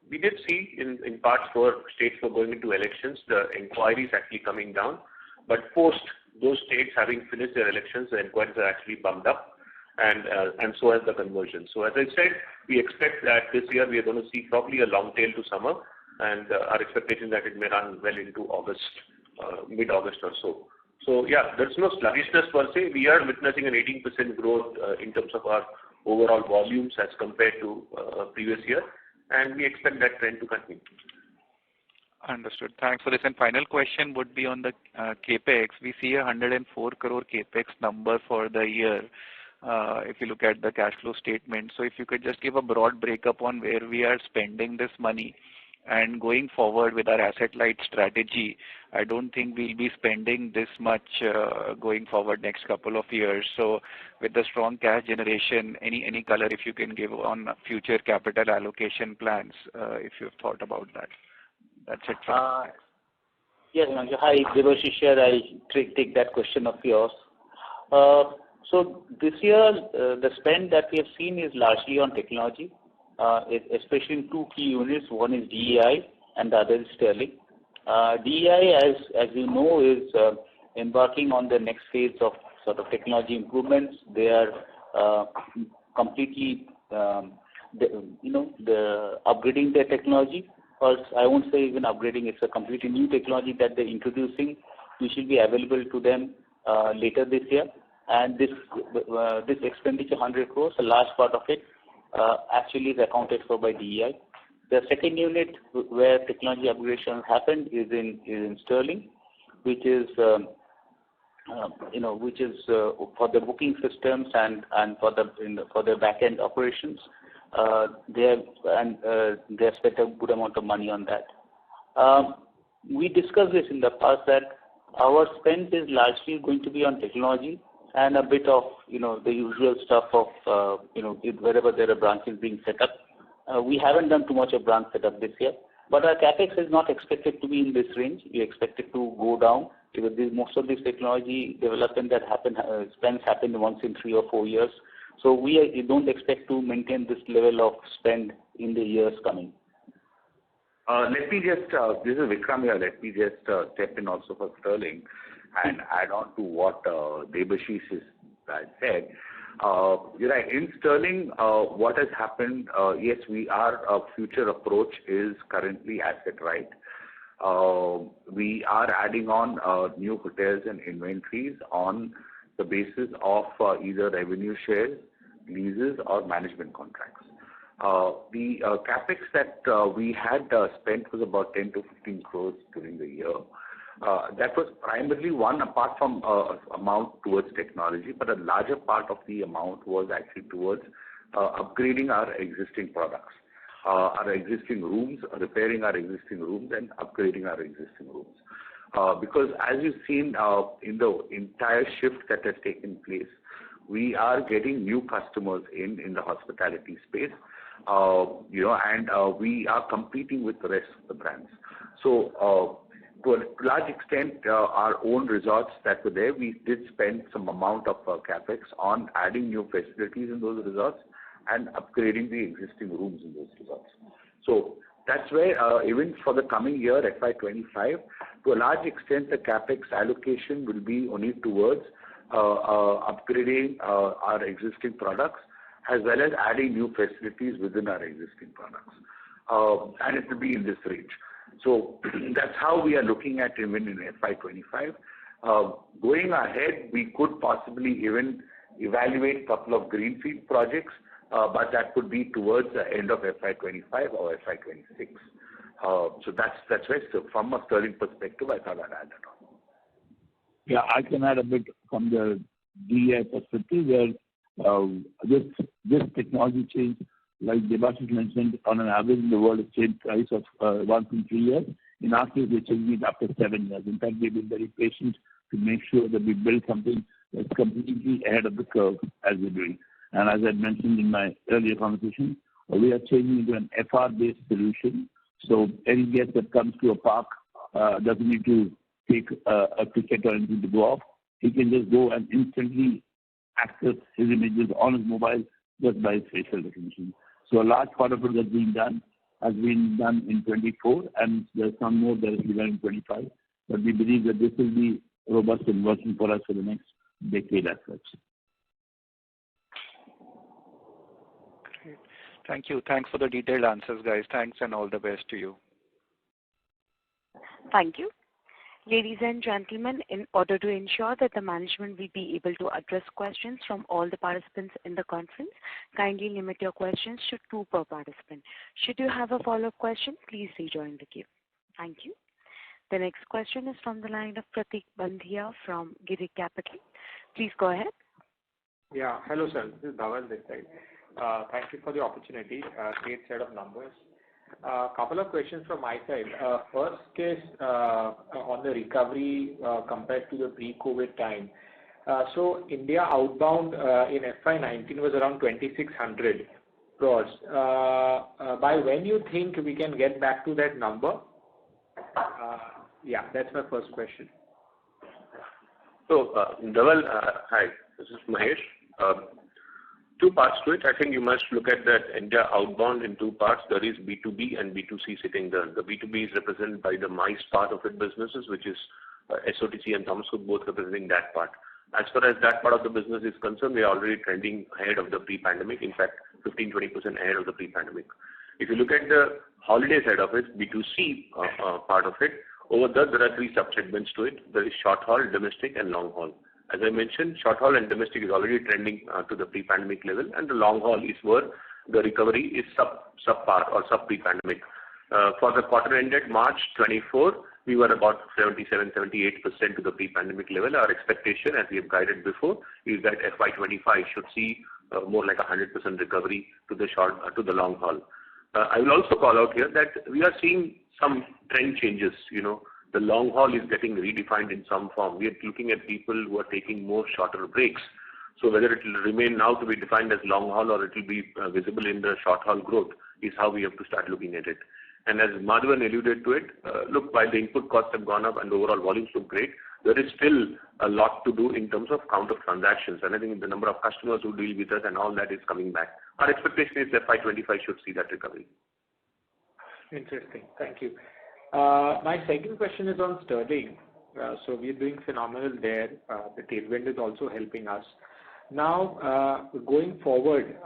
we did see in parts where states were going into elections, the inquiries actually coming down. But post those states having finished their elections, the inquiries are actually bumped up, and so has the conversion. So as I said, we expect that this year we are going to see probably a long tail to summer, and our expectation that it may run well into August, mid-August or so. So yeah, there's no sluggishness per se. We are witnessing an 18% growth in terms of our overall volumes as compared to previous year, and we expect that trend to continue.
Understood. Thanks for this. And final question would be on the capex. We see 104 crore capex number for the year. If you look at the cash flow statement, so if you could just give a broad breakup on where we are spending this money, and going forward with our asset-light strategy, I don't think we'll be spending this much going forward next couple of years. So with the strong cash generation, any color if you can give on future capital allocation plans, if you've thought about that. That's it.
Yes, Himanshu. Hi, Debashish here. I'll take that question of yours. So this year, the spend that we have seen is largely on technology, especially in 2 key units. One is DEI and the other is Sterling. DEI, as you know, is embarking on the next phase of sort of technology improvements. They are completely, upgrading their technology. Or I won't say even upgrading, it's a completely new technology that they're introducing, which will be available to them later this year. And this expenditure, 100 crores, a large part of it actually is accounted for by DEI. The second unit where technology upgradation happened is in Sterling, which is for the booking systems and for the back-end operations. They have spent a good amount of money on that. We discussed this in the past that our spend is largely going to be on technology and a bit of the usual stuff of wherever there are branches being set up. We haven't done too much of branch setup this year, but our capex is not expected to be in this range. We expect it to go down because most of this technology development that spends happen once in 3 or 4 years. So we don't expect to maintain this level of spend in the years coming.
Let me just, this is Vikram here, let me just step in also for Sterling and add on to what Debashish has said.
You're right. In sterling, what has happened, yes, our future approach is currently asset right. We are adding on new hotels and inventories on the basis of either revenue shares, leases, or management contracts. The capex that we had spent was about 10 to 15 crores during the year. That was primarily one apart from amount towards technology, but a larger part of the amount was actually towards upgrading our existing products, our existing rooms, repairing our existing rooms, and upgrading our existing rooms. Because as you've seen in the entire shift that has taken place, we are getting new customers in the hospitality space, and we are competing with the rest of the brands. So to a large extent, our own resorts that were there, we did spend some amount of capex on adding new facilities in those resorts and upgrading the existing rooms in those resorts. So that's where, even for the coming year, FY25, to a large extent, the capex allocation will be only towards upgrading our existing products as well as adding new facilities within our existing products. And it will be in this range. So that's how we are looking at even in FY25. Going ahead, we could possibly even evaluate a couple of greenfield projects, but that could be towards the end of FY25 or FY26. So that's why, so from a sterling perspective, I thought I'd add that on.
Yeah, I can add a bit from the DEI perspective where this technology change, like Debashish mentioned, on an average in the world has changed price of once in 3 years. In our case, we're changing it after 7 years. In fact, we've been very patient to make sure that we build something that's completely ahead of the curve as we're doing. And as I mentioned in my earlier conversation, we are changing into an FR-based solution. So any guest that comes to a park doesn't need to take a ticket or anything to go off. He can just go and instantly access his images on his mobile just by his facial recognition. So a large part of it that's being done has been done in 24, and there's some more that will be done in 25. But we believe that this will be robust and working for us for the next decade as such.
Great. Thank you. Thanks for the detailed answers, guys. Thanks and all the best to you.
Thank you. Ladies and gentlemen, in order to ensure that the management will be able to address questions from all the participants in the conference, kindly limit your questions to 2 per participant. Should you have a follow-up question, please rejoin the queue. Thank you. The next question is from the line of Pratik Bandhiya from Girik Capital. Please go ahead.
Yeah, hello sir. This is Dhaval this side. Thank you for the opportunity. Great set of numbers. Couple of questions from my side. First is on the recovery compared to the pre-COVID time. So India outbound in FY19 was around 2,600 crores. By when you think we can get back to that number? Yeah, that's my first question.
So, Dhaval, hi, this is Mahesh. 2 parts to it. I think you must look at that India outbound in 2 parts. There is B2B and B2C sitting there. The B2B is represented by the MICE part of it businesses, which is SOTC and Thomas Cook both representing that part. As far as that part of the business is concerned, we are already trending ahead of the pre-pandemic, in fact, 15-20% ahead of the pre-pandemic. If you look at the holiday side of it, B2C part of it, over there are 3 sub-segments to it. There is short haul, domestic, and long haul. As I mentioned, short haul and domestic is already trending to the pre-pandemic level, and the long haul is where the recovery is sub-par or sub-pre-pandemic. For the quarter ended March 24, we were about 77-78% to the pre-pandemic level. Our expectation, as we have guided before, is that FY25 should see more like 100% recovery to the long haul. I will also call out here that we are seeing some trend changes. The long haul is getting redefined in some form. We are looking at people who are taking more shorter breaks. So whether it will remain now to be defined as long haul or it will be visible in the short haul growth is how we have to start looking at it. And as Madhavan alluded to it, look, while the input costs have gone up and the overall volumes look great, there is still a lot to do in terms of count of transactions. And I think the number of customers who deal with us and all that is coming back. Our expectation is that FY25 should see that recovery.
Interesting. Thank you. My second question is on sterling. So we're doing phenomenal there. The tailwind is also helping us. Now, going forward,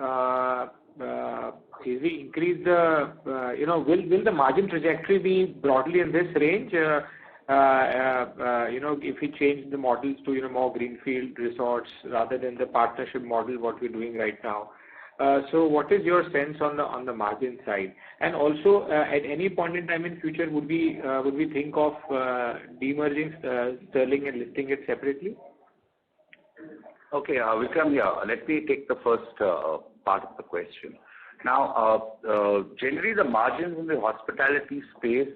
is we increase the, will the margin trajectory be broadly in this range? If we change the models to, more greenfield resorts rather than the partnership model, what we're doing right now. So what is your sense on the margin side? And also, at any point in time in future, would we think of demerging Sterling and listing it separately?
Okay, Vikram, let me take the first part of the question. Now, generally the margins in the hospitality space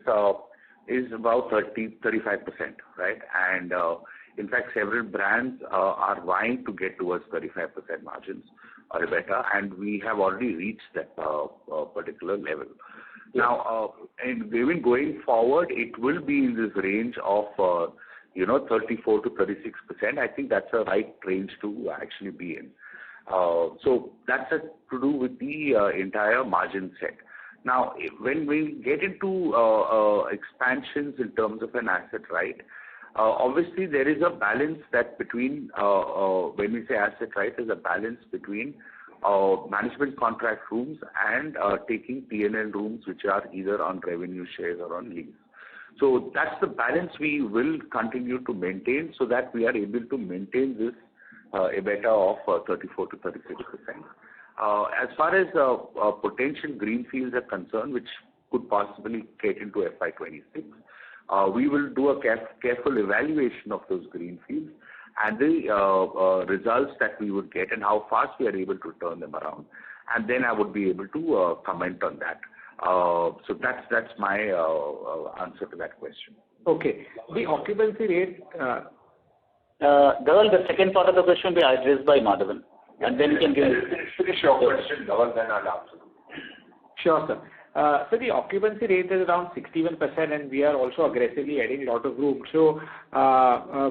is about 35%, right? And in fact, several brands are vying to get towards 35% margins or better, and we have already reached that particular level. Now, and even going forward, it will be in this range of 34 to 36%. I think that's a right range to actually be in. So that's to do with the entire margin set. Now, when we get into expansions in terms of an asset, right, obviously there is a balance that between, when we say asset right, there's a balance between management contract rooms and taking P&L rooms which are either on revenue shares or on lease. So that's the balance we will continue to maintain so that we are able to maintain this EBITDA of 34 to 36%. As far as potential greenfields are concerned, which could possibly get into FY26, we will do a careful evaluation of those greenfields and the results that we would get and how fast we are able to turn them around. And then I would be able to comment on that. So that's my answer to that question.
Okay. The occupancy rate.
Dhaval, the second part of the question will be addressed by Madhavan. And then you can
finish your question, Dhaval, then I'll answer.
Sure, sir. So the occupancy rate is around 61%, and we are also aggressively adding a lot of rooms. So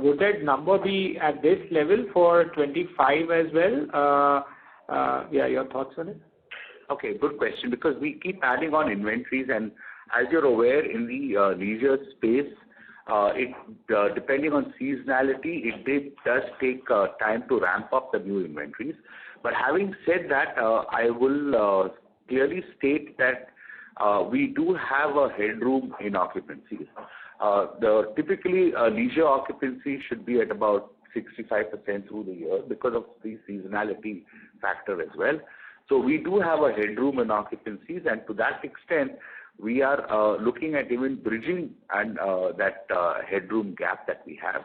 would that number be at this level for 25 as well? Your thoughts on it?
Okay, good question, because we keep adding on inventories, and as you're aware, in the leisure space, depending on seasonality, it does take time to ramp up the new inventories. But having said that, I will clearly state that we do have a headroom in occupancies. Typically, leisure occupancy should be at about 65% through the year because of the seasonality factor as well. So we do have a headroom in occupancies, and to that extent, we are looking at even bridging and that headroom gap that we have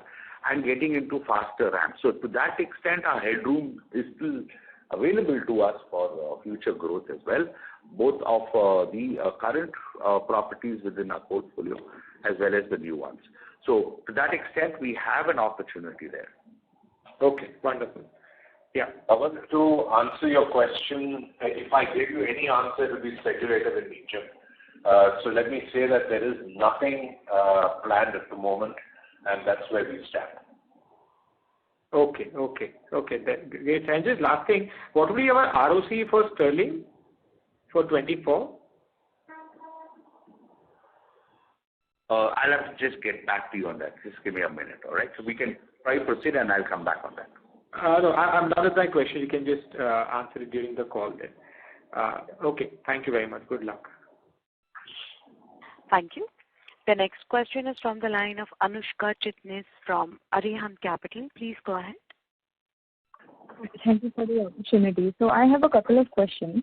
and getting into faster ramps. So to that extent, our headroom is still available to us for future growth as well, both of the current properties within our portfolio as well as the new ones. So to that extent, we have an opportunity there.
Okay, wonderful. Yeah.
To answer your question, if I give you any answer, it will be speculative in nature. So let me say that there is nothing planned at the moment, and that's where we stand.
Okay. Great. And just last thing, what will be our ROC for Sterling for 24?
I'll have to just get back to you on that. Just give me a minute, all right? So we can try to proceed, and I'll come back on that.
No, I'm done with my question. You can just answer it during the call then. Okay. Thank you very much. Good luck.
Thank you. The next question is from the line of Anushka Chitnis from Arihant Capital. Please go ahead.
Thank you for the opportunity. So I have a couple of questions.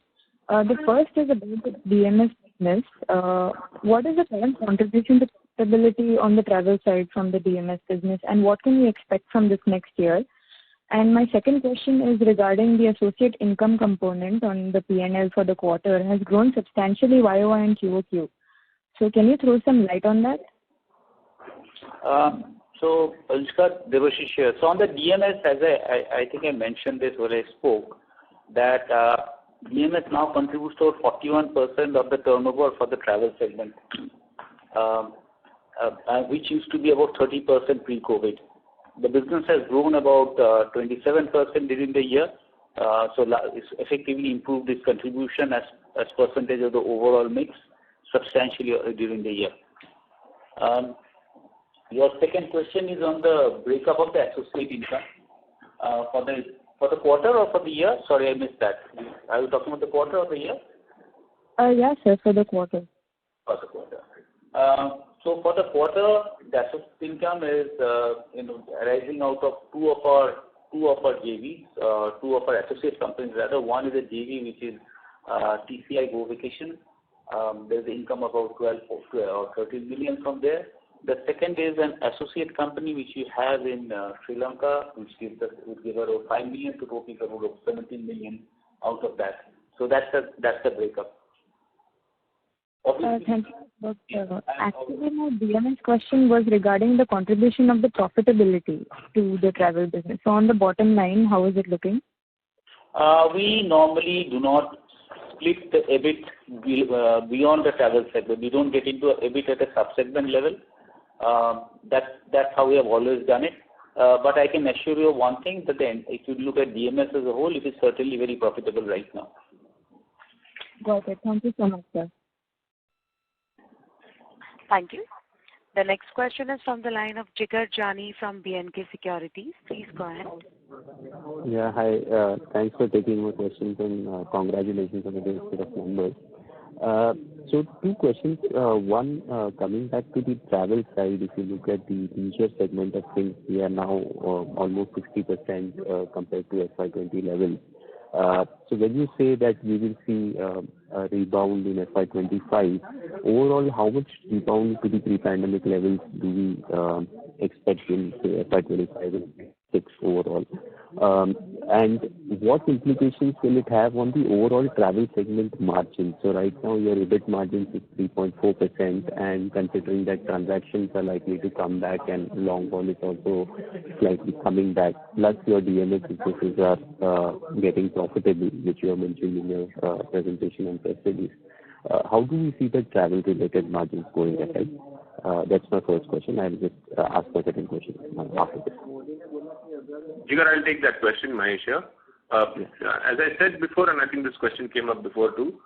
The first is about the DMS business. What is the current contribution to profitability on the travel side from the DMS business, and what can we expect from this next year? And my second question is regarding the associate income component on the P&L for the quarter. It has grown substantially YOY and QOQ. So can you throw some light on that?
So, Anushka, Debashish here. So on the DMS, as I think I mentioned this when I spoke, that DMS now contributes to 41% of the turnover for the travel segment, which used to be about 30% pre-COVID. The business has grown about 27% during the year, so it's effectively improved its contribution as percentage of the overall mix substantially during the year. Your second question is on the breakup of the associate income for For the quarter or for the year? Sorry, I missed that. Are you talking about the quarter or the year?
Yes, sir, for the quarter.
For the quarter. So for the quarter, the associate income is arising out of two of our JVs, two of our associate companies rather. One is a JV which is TCI Go Vacation. There's income about 12 or 13 million from there. The second is an associate company which we have in Sri Lanka, which gives about 5 million to total about 17 million out of that. So that's the breakup.
Thank you. Actually, my DMS question was regarding the contribution of the profitability to the travel business. So on the bottom line, how is it looking?
We normally do not split the EBIT beyond the travel segment. We don't get into EBIT at a sub-segment level. That's how we have always done it. But I can assure you one thing, that if you look at DMS as a whole, it is certainly very profitable right now.
Got it. Thank you so much, sir.
Thank you. The next question is from the line of Jigar Jani from B&K Securities. Please go ahead.
Yeah, hi. Thanks for taking my questions and congratulations on the great set of numbers. So two questions. One, coming back to the travel side, if you look at the leisure segment of things, we are now almost 60% compared to FY20 levels. So when you say that we will see a rebound in FY25, overall, how much rebound to the pre-pandemic levels do we expect in FY25 and 6 overall? And what implications will it have on the overall travel segment margin? So right now your EBIT margin is 3.4%, and considering that transactions are likely to come back and long haul is also slightly coming back, plus your DMS businesses are getting profitable, which you have mentioned in your presentation and press release. How do we see the travel-related margins going ahead? That's my first question. I will just ask my second question after this.
Jigar, I'll take that question, Mahesh here. As I said before, and I think this question came up before too,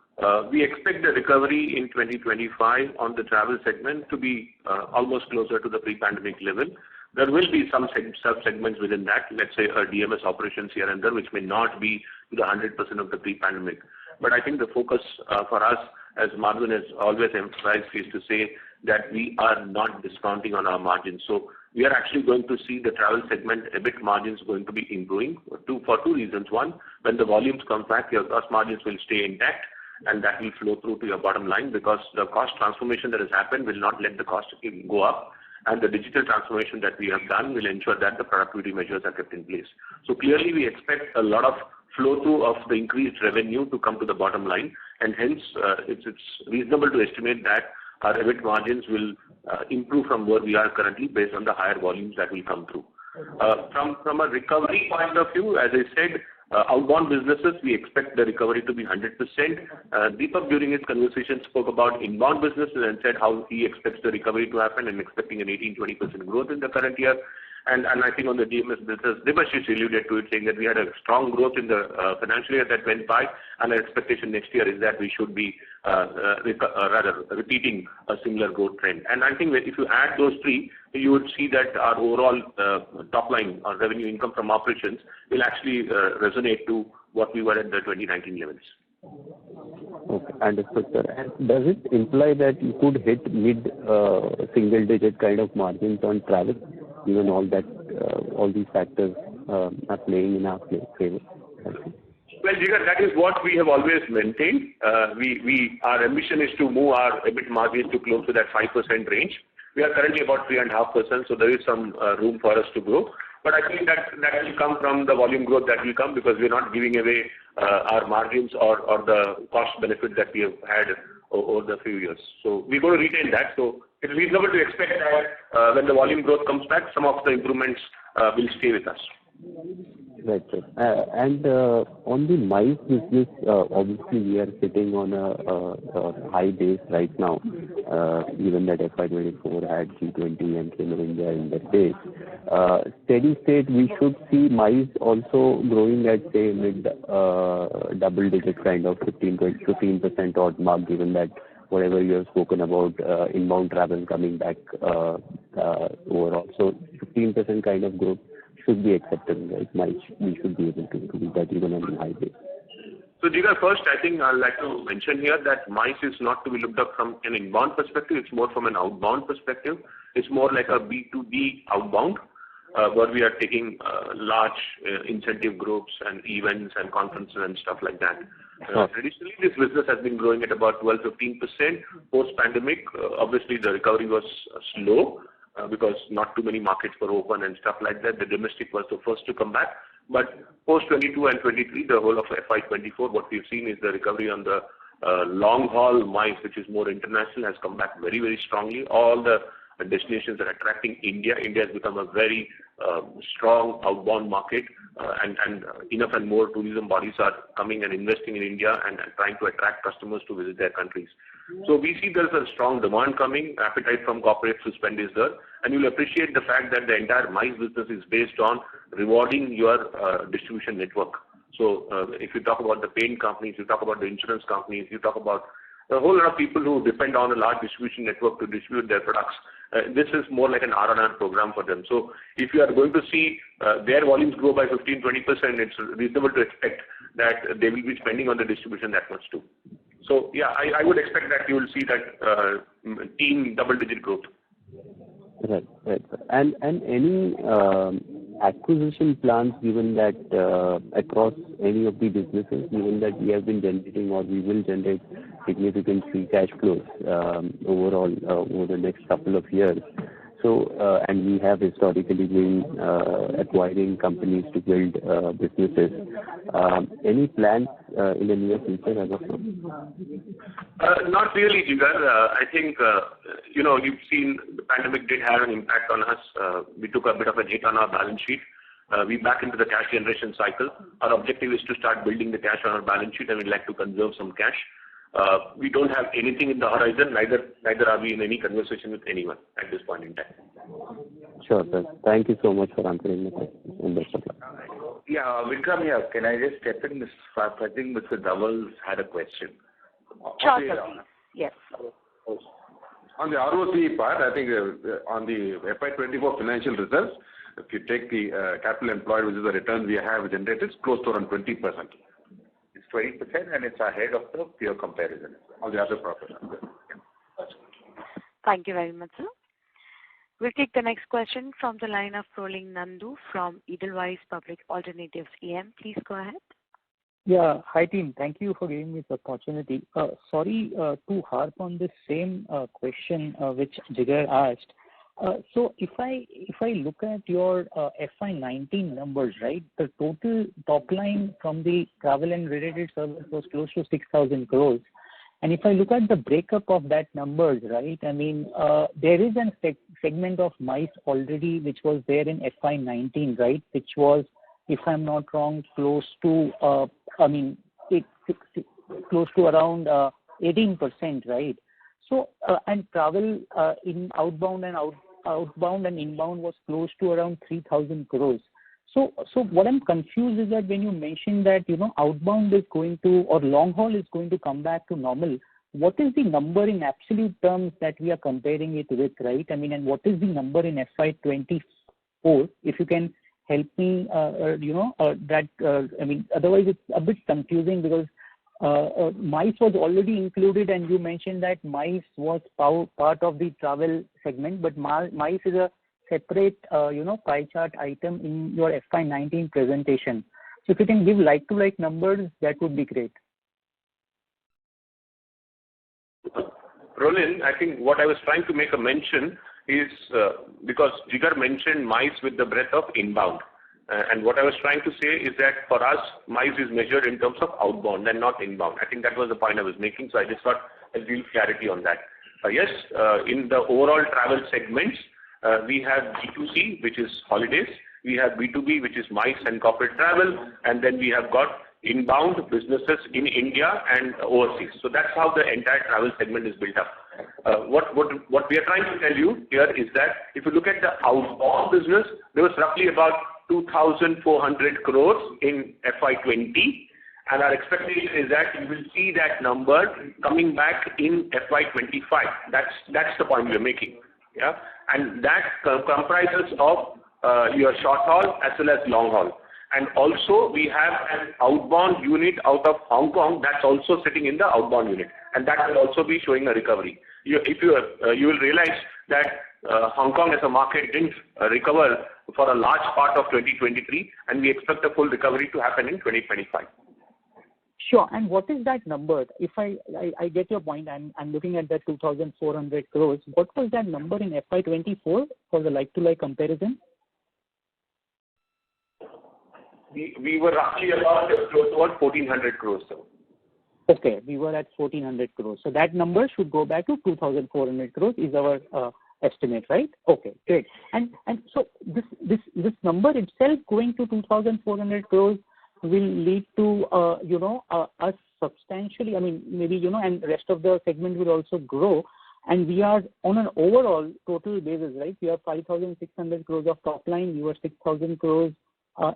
we expect the recovery in 2025 on the travel segment to be almost closer to the pre-pandemic level. There will be some sub-segments within that, let's say DMS operations here and there, which may not be to the 100% of the pre-pandemic. But I think the focus for us, as Madhavan has always emphasized, is to say that we are not discounting on our margins. So we are actually going to see the travel segment EBIT margins going to be improving for two reasons. One, when the volumes come back, your gross margins will stay intact, and that will flow through to your bottom line, because the cost transformation that has happened will not let the cost go up, and the digital transformation that we have done will ensure that the productivity measures are kept in place. So clearly we expect a lot of flow through of the increased revenue to come to the bottom line, and hence it's reasonable to estimate that our EBIT margins will improve from where we are currently based on the higher volumes that will come through. From a recovery point of view, as I said, outbound businesses, we expect the recovery to be 100%. Deepak, during his conversation, spoke about inbound businesses and said how he expects the recovery to happen and expecting an 18-20% growth in the current year. And I think on the DMS business, Debashish alluded to it, saying that we had a strong growth in the financial year that went by, and our expectation next year is that we should be rather repeating a similar growth trend. And I think that if you add those three, you would see that our overall top line, our revenue income from operations, will actually resonate to what we were at the 2019 levels.
Okay, understood, sir. And does it imply that you could hit mid-single-digit kind of margins on travel, given all these factors are playing in our favor?
Well, Jigar, that is what we have always maintained. Our ambition is to move our EBIT margins to close to that 5% range. We are currently about 3.5%, so there is some room for us to grow. But I think that will come from the volume growth that will come, because we are not giving away our margins or the cost benefit that we have had over the few years. So we're going to retain that. So it's reasonable to expect that when the volume growth comes back, some of the improvements will stay with us.
Right, sir. And on the MICE business, obviously we are sitting on a high base right now, given that FY24 had G20 and Cayman India in that base. Steady state, we should see MICE also growing at, say, mid-double-digit kind of 15% odd mark, given that whatever you have spoken about inbound travel coming back overall. So 15% kind of growth should be acceptable, right? We should be able to do that even on the highway.
So, Jigar, first, I think I'd like to mention here that MICE is not to be looked up from an inbound perspective. It's more from an outbound perspective. It's more like a B2B outbound, where we are taking large incentive groups and events and conferences and stuff like that. Traditionally, this business has been growing at about 12-15%. Post-pandemic, obviously, the recovery was slow because not too many markets were open and stuff like that. The domestic was the first to come back. But post-22 and 23, the whole of FY24, what we've seen is the recovery on the long-haul MICE, which is more international, has come back very, very strongly. All the destinations are attracting India. India has become a very strong outbound market, and enough and more tourism bodies are coming and investing in India and trying to attract customers to visit their countries. So we see there's a strong demand coming, appetite from corporates to spend is there, and you'll appreciate the fact that the entire MICE business is based on rewarding your distribution network. So if you talk about the paint companies, you talk about the insurance companies, you talk about a whole lot of people who depend on a large distribution network to distribute their products. This is more like an R&R program for them. So if you are going to see their volumes grow by 15-20%, it's reasonable to expect that they will be spending on the distribution that much too. So yeah, I would expect that you will see that teen double-digit growth.
Right. And any acquisition plans, given that across any of the businesses, given that we have been generating or we will generate significant free cash flows overall over the next couple of years. So, and we have historically been acquiring companies to build businesses. Any plans in the near future as of now?
Not really, Jigar. I think, you've seen the pandemic did have an impact on us. We took a bit of a hit on our balance sheet. We're back into the cash generation cycle. Our objective is to start building the cash on our balance sheet, and we'd like to conserve some cash. We don't have anything in the horizon, neither are we in any conversation with anyone at this point in time.
Sure, sir. Thank you so much for answering the question.
Yeah, Vikram here. Can I just step in? I think Mr. Dhaval had a question.
Sure, sir. Yes.
On the ROCE part, I think on the FY24 financial results, if you take the capital employed, which is the return we have generated, it's close to around 20%.
20%, and it's ahead of the peer comparison
of the other profit.
Thank you very much, sir. We'll take the next question from the line of Prolin Nandu from Edelweiss Public Alternatives EM. Please go ahead.
Yeah, hi team. Thank you for giving me this opportunity. Sorry to harp on the same question which Jigar asked. So if I look at your FY19 numbers, right, the total top line from the travel and related service was close to 6,000 crores. And if I look at the breakup of that numbers, right, I mean, there is a segment of MICE already which was there in FY19, right, which was, if I'm not wrong, close to, close to around 18%, right? So, and travel in outbound and inbound was close to around 3,000 crores. So what I'm confused is that when you mention that, outbound is going to, or long haul is going to come back to normal, what is the number in absolute terms that we are comparing it with, right? I mean, and what is the number in FY24? If you can help me, otherwise it's a bit confusing because MICE was already included, and you mentioned that MICE was part of the travel segment, but MICE is a separate, pie chart item in your FY19 presentation. So if you can give like-to-like numbers, that would be great.
Roland, I think what I was trying to make a mention is because Jigar mentioned MICE with the breadth of inbound. And what I was trying to say is that for us, MICE is measured in terms of outbound and not inbound. I think that was the point I was making, so I just thought I'll give clarity on that. Yes, in the overall travel segments, we have B2C, which is holidays. We have B2B, which is MICE and corporate travel. And then we have got inbound businesses in India and overseas. So that's how the entire travel segment is built up. What we are trying to tell you here is that if you look at the outbound business, there was roughly about 2,400 crores in FY20, and our expectation is that you will see that number coming back in FY25. That's the point we're making. Yeah, and that comprises of your short haul as well as long haul. And also we have an outbound unit out of Hong Kong that's also sitting in the outbound unit, and that will also be showing a recovery. You will realize that Hong Kong as a market didn't recover for a large part of 2023, and we expect a full recovery to happen in 2025.
Sure. And what is that number? If I get your point, I'm looking at that 2,400 crores. What was that number in FY24 for the like-to-like comparison?
We were roughly about close to 1,400 crores.
Okay, we were at 1,400 crores. So that number should go back to 2,400 crores is our estimate, right? Okay, great. And so this number itself going to 2,400 crores will lead to us substantially. I mean, maybe and the rest of the segment will also grow. And we are on an overall total basis, right? We have 5,600 crores of top line. We were 6,000 crores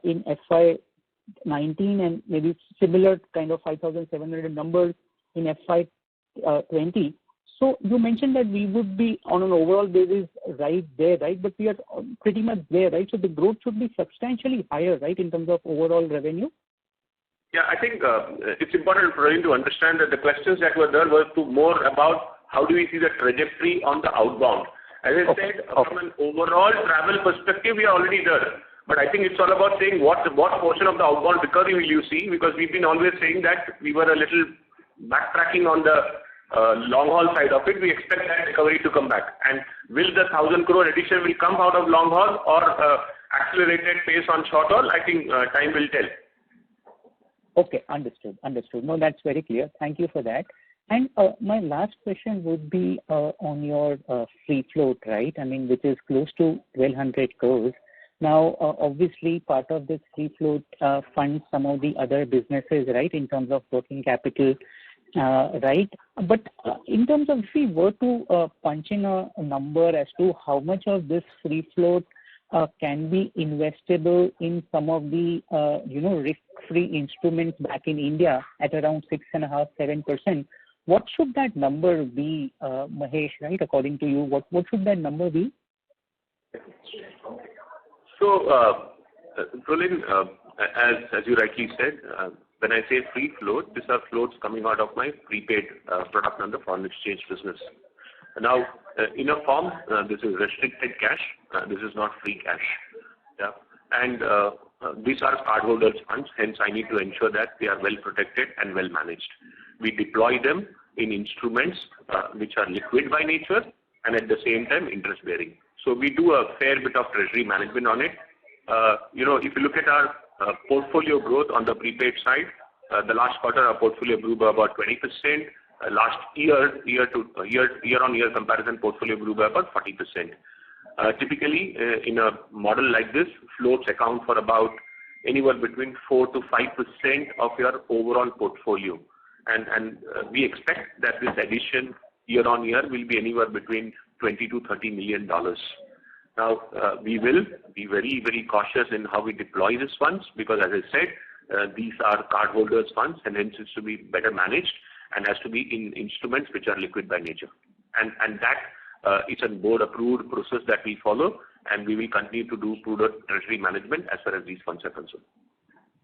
in FY19, and maybe similar kind of 5,700 numbers in FY20. So you mentioned that we would be on an overall basis right there, right? But we are pretty much there, right? So the growth should be substantially higher, right, in terms of overall revenue?
Yeah, I think it's important for you to understand that the questions that were there were more about how do we see the trajectory on the outbound. As I said, from an overall travel perspective, we are already there. But I think it's all about saying what portion of the outbound recovery will you see, because we've been always saying that we were a little backtracking on the long haul side of it. We expect that recovery to come back. And will the 1,000 crore addition will come out of long haul or accelerated pace on short haul? I think time will tell.
Okay, understood. No, that's very clear. Thank you for that. And my last question would be on your free float, right? I mean, which is close to 1,200 crores. Now, obviously, part of this free float funds some of the other businesses, right, in terms of working capital, right? But in terms of if we were to punch in a number as to how much of this free float can be investable in some of the, risk-free instruments back in India at around 6.5-7%, what should that number be, Mahesh, right, according to you? What should that number be?
So, Prolin, as you rightly said, when I say free float, these are floats coming out of my prepaid product under foreign exchange business. Now, in a form, this is restricted cash. This is not free cash. Yeah, and these are cardholders' funds. Hence, I need to ensure that they are well protected and well managed. We deploy them in instruments which are liquid by nature and at the same time interest bearing. So we do a fair bit of treasury management on it. If you look at our portfolio growth on the prepaid side, the last quarter our portfolio grew by about 20%. Last year-on-year comparison, portfolio grew by about 40%. Typically, in a model like this, floats account for about anywhere between 4 to 5% of your overall portfolio, and we expect that this addition year-on-year will be anywhere between $20 to $30 million. Now, we will be very, very cautious in how we deploy these funds because, as I said, these are cardholders' funds, and hence it's to be better managed and has to be in instruments which are liquid by nature. And that is a board-approved process that we follow, and we will continue to do prudent treasury management as far as these funds are concerned.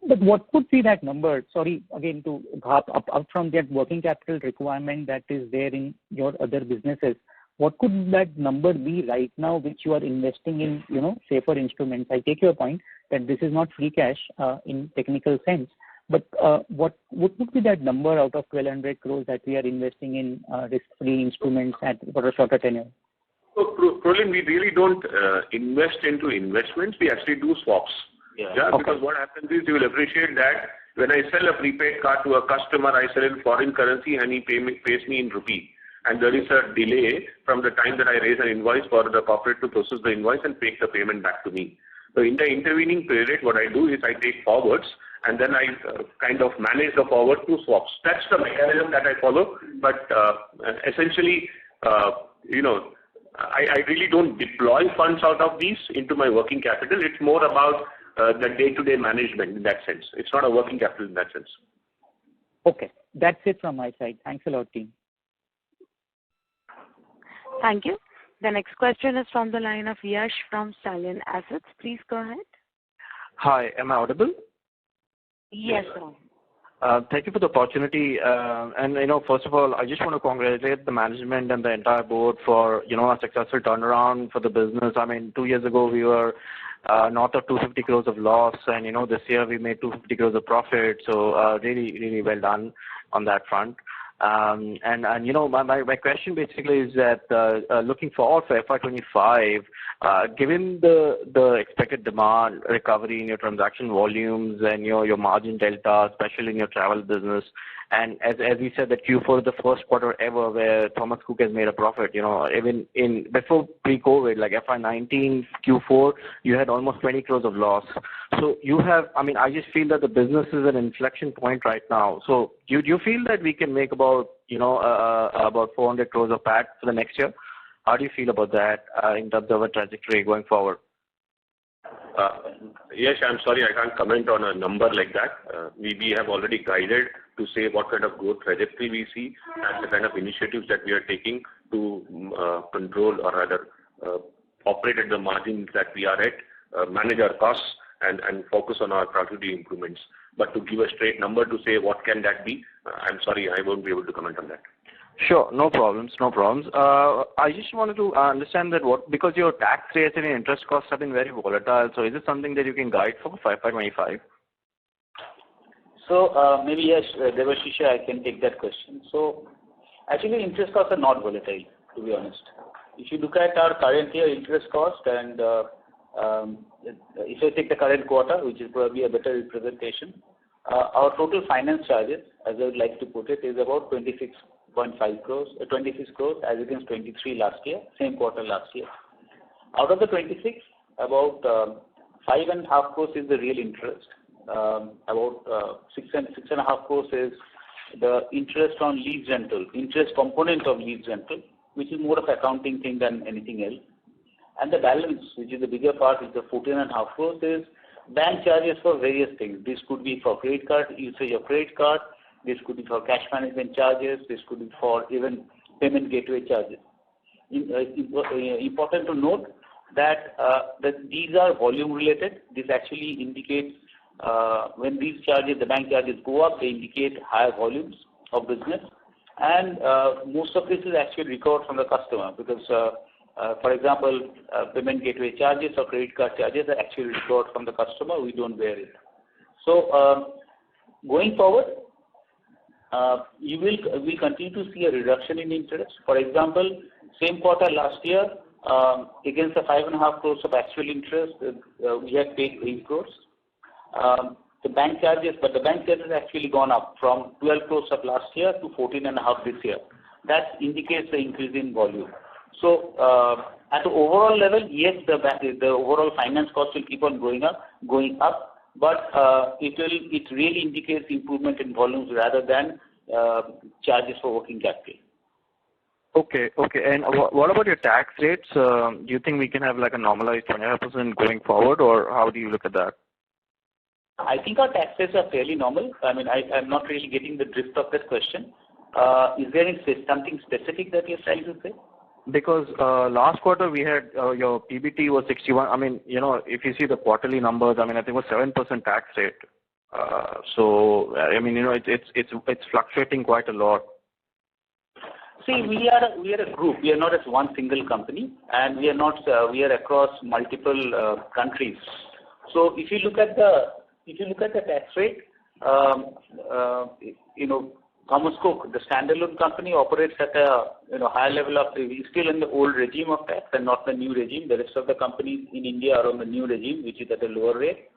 But what could be that number? Sorry, again, to hop up from that working capital requirement that is there in your other businesses, what could that number be right now which you are investing in, safer instruments? I take your point that this is not free cash in technical sense, but what would be that number out of 1,200 crores that we are investing in risk-free instruments for a shorter tenure?
So, Prolin, we really don't invest into investments. We actually do swaps. Yeah, okay. Because what happens is you will appreciate that when I sell a prepaid card to a customer, I sell in foreign currency and he pays me in rupee. And there is a delay from the time that I raise an invoice for the corporate to process the invoice and take the payment back to me. So in the intervening period, what I do is I take forwards and then I kind of manage the forward through swaps. That's the mechanism that I follow. But essentially, I really don't deploy funds out of these into my working capital. It's more about the day-to-day management in that sense. It's not a working capital in that sense.
Okay. That's it from my side. Thanks a lot, team.
Thank you. The next question is from the line of Yash from Stallion Assets. Please go ahead.
Hi, am I audible?
Yes, sir.
Thank you for the opportunity. First of all, I just want to congratulate the management and the entire board for, a successful turnaround for the business. 2 years ago, we were north of 250 crores of loss, and, this year we made 250 crores of profit. So, really, really well done on that front. My question basically is that looking forward for FY25, given the expected demand recovery in your transaction volumes and your margin delta, especially in your travel business, and as we said that Q4 is the first quarter ever where Thomas Cook has made a profit, even before pre-COVID, like FY19 Q4, you had almost 20 crores of loss. So you have, I just feel that the business is at an inflection point right now. So do you feel that we can make about 400 crores of PAT for the next year? How do you feel about that in terms of a trajectory going forward?
Yes, I'm sorry, I can't comment on a number like that. We have already guided to say what kind of growth trajectory we see and the kind of initiatives that we are taking to control or rather operate at the margins that we are at, manage our costs and focus on our productivity improvements. But to give a straight number to say what can that be, I'm sorry, I won't be able to comment on that.
Sure, no problems. I just wanted to understand that because your tax rates and your interest costs have been very volatile, so is it something that you can guide for FY25?
So maybe yes, Devashisha, I can take that question. So actually interest costs are not volatile, to be honest. If you look at our current year interest cost and if I take the current quarter, which is probably a better representation, our total finance charges, as I would like to put it, is about 26 crores as against 23 last year, same quarter last year. Out of the 26, about 5.5 crores is the real interest. About 6.5 crores is the interest on lease rental, interest component of lease rental, which is more of accounting thing than anything else. And the balance, which is the bigger part, is the 14.5 crores is bank charges for various things. This could be for credit card, usage of credit card. This could be for cash management charges. This could be for even payment gateway charges. Important to note that these are volume related. This actually indicates when these charges, the bank charges go up, they indicate higher volumes of business. And most of this is actually recovered from the customer because, for example, payment gateway charges or credit card charges are actually recovered from the customer. We don't bear it. So going forward, we continue to see a reduction in interest. For example, same quarter last year, against the 5.5 crores of actual interest, we had paid 8 crores. The bank charges actually gone up from 12 crores of last year to 14.5 this year. That indicates the increase in volume. So at the overall level, yes, the overall finance cost will keep on going up. But it really indicates improvement in volumes rather than charges for working capital.
Okay. And what about your tax rates? Do you think we can have like a normalized 25% going forward, or how do you look at that?
I think our tax rates are fairly normal. I'm not really getting the drift of that question. Is there something specific that you're trying to say?
Because last quarter we had your PBT was 61. If you see the quarterly numbers, I think it was 7% tax rate. It's fluctuating quite a lot.
See, we are a group. We are not as one single company, and we are across multiple countries. So if you look at the tax rate, Thomas Cook, the standalone company, operates at a higher level of, still in the old regime of tax and not the new regime. The rest of the companies in India are on the new regime, which is at a lower rate.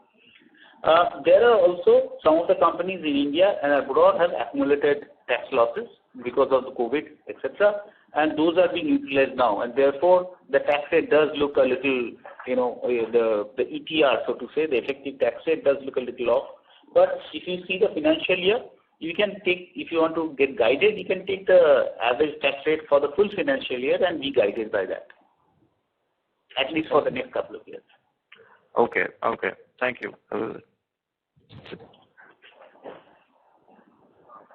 There are also some of the companies in India and abroad have accumulated tax losses because of the COVID, etc. And those are being utilized now. And therefore, the tax rate does look a little, the ETR, so to say, the effective tax rate does look a little off. But if you see the financial year, you can take, if you want to get guided, you can take the average tax rate for the full financial year and be guided by that, at least for the next couple of years.
Okay. Thank you.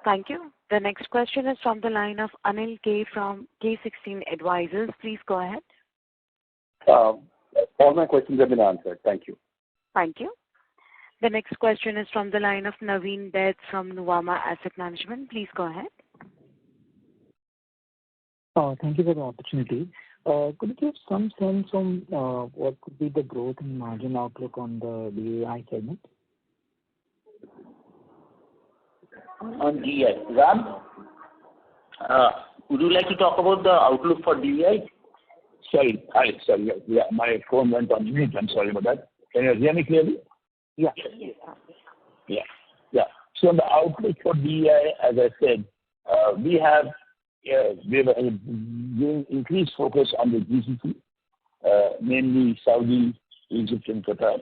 Thank you. The next question is from the line of Anil K from K16 Advisors. Please go ahead.
All my questions have been answered. Thank you.
Thank you. The next question is from the line of Naveen Baid from Nuvama Asset Management. Please go ahead.
Thank you for the opportunity. Could you give some sense on what could be the growth and margin outlook on the DI segment?
On DI. Ram, would you like to talk about the outlook for DI?
Sorry. Yeah, my phone went on mute. I'm sorry about that. Can you hear me clearly?
Yeah.
Yeah. So on the outlook for DI, as I said, we have increased focus on the GCC, mainly Saudi, Egypt, and Qatar.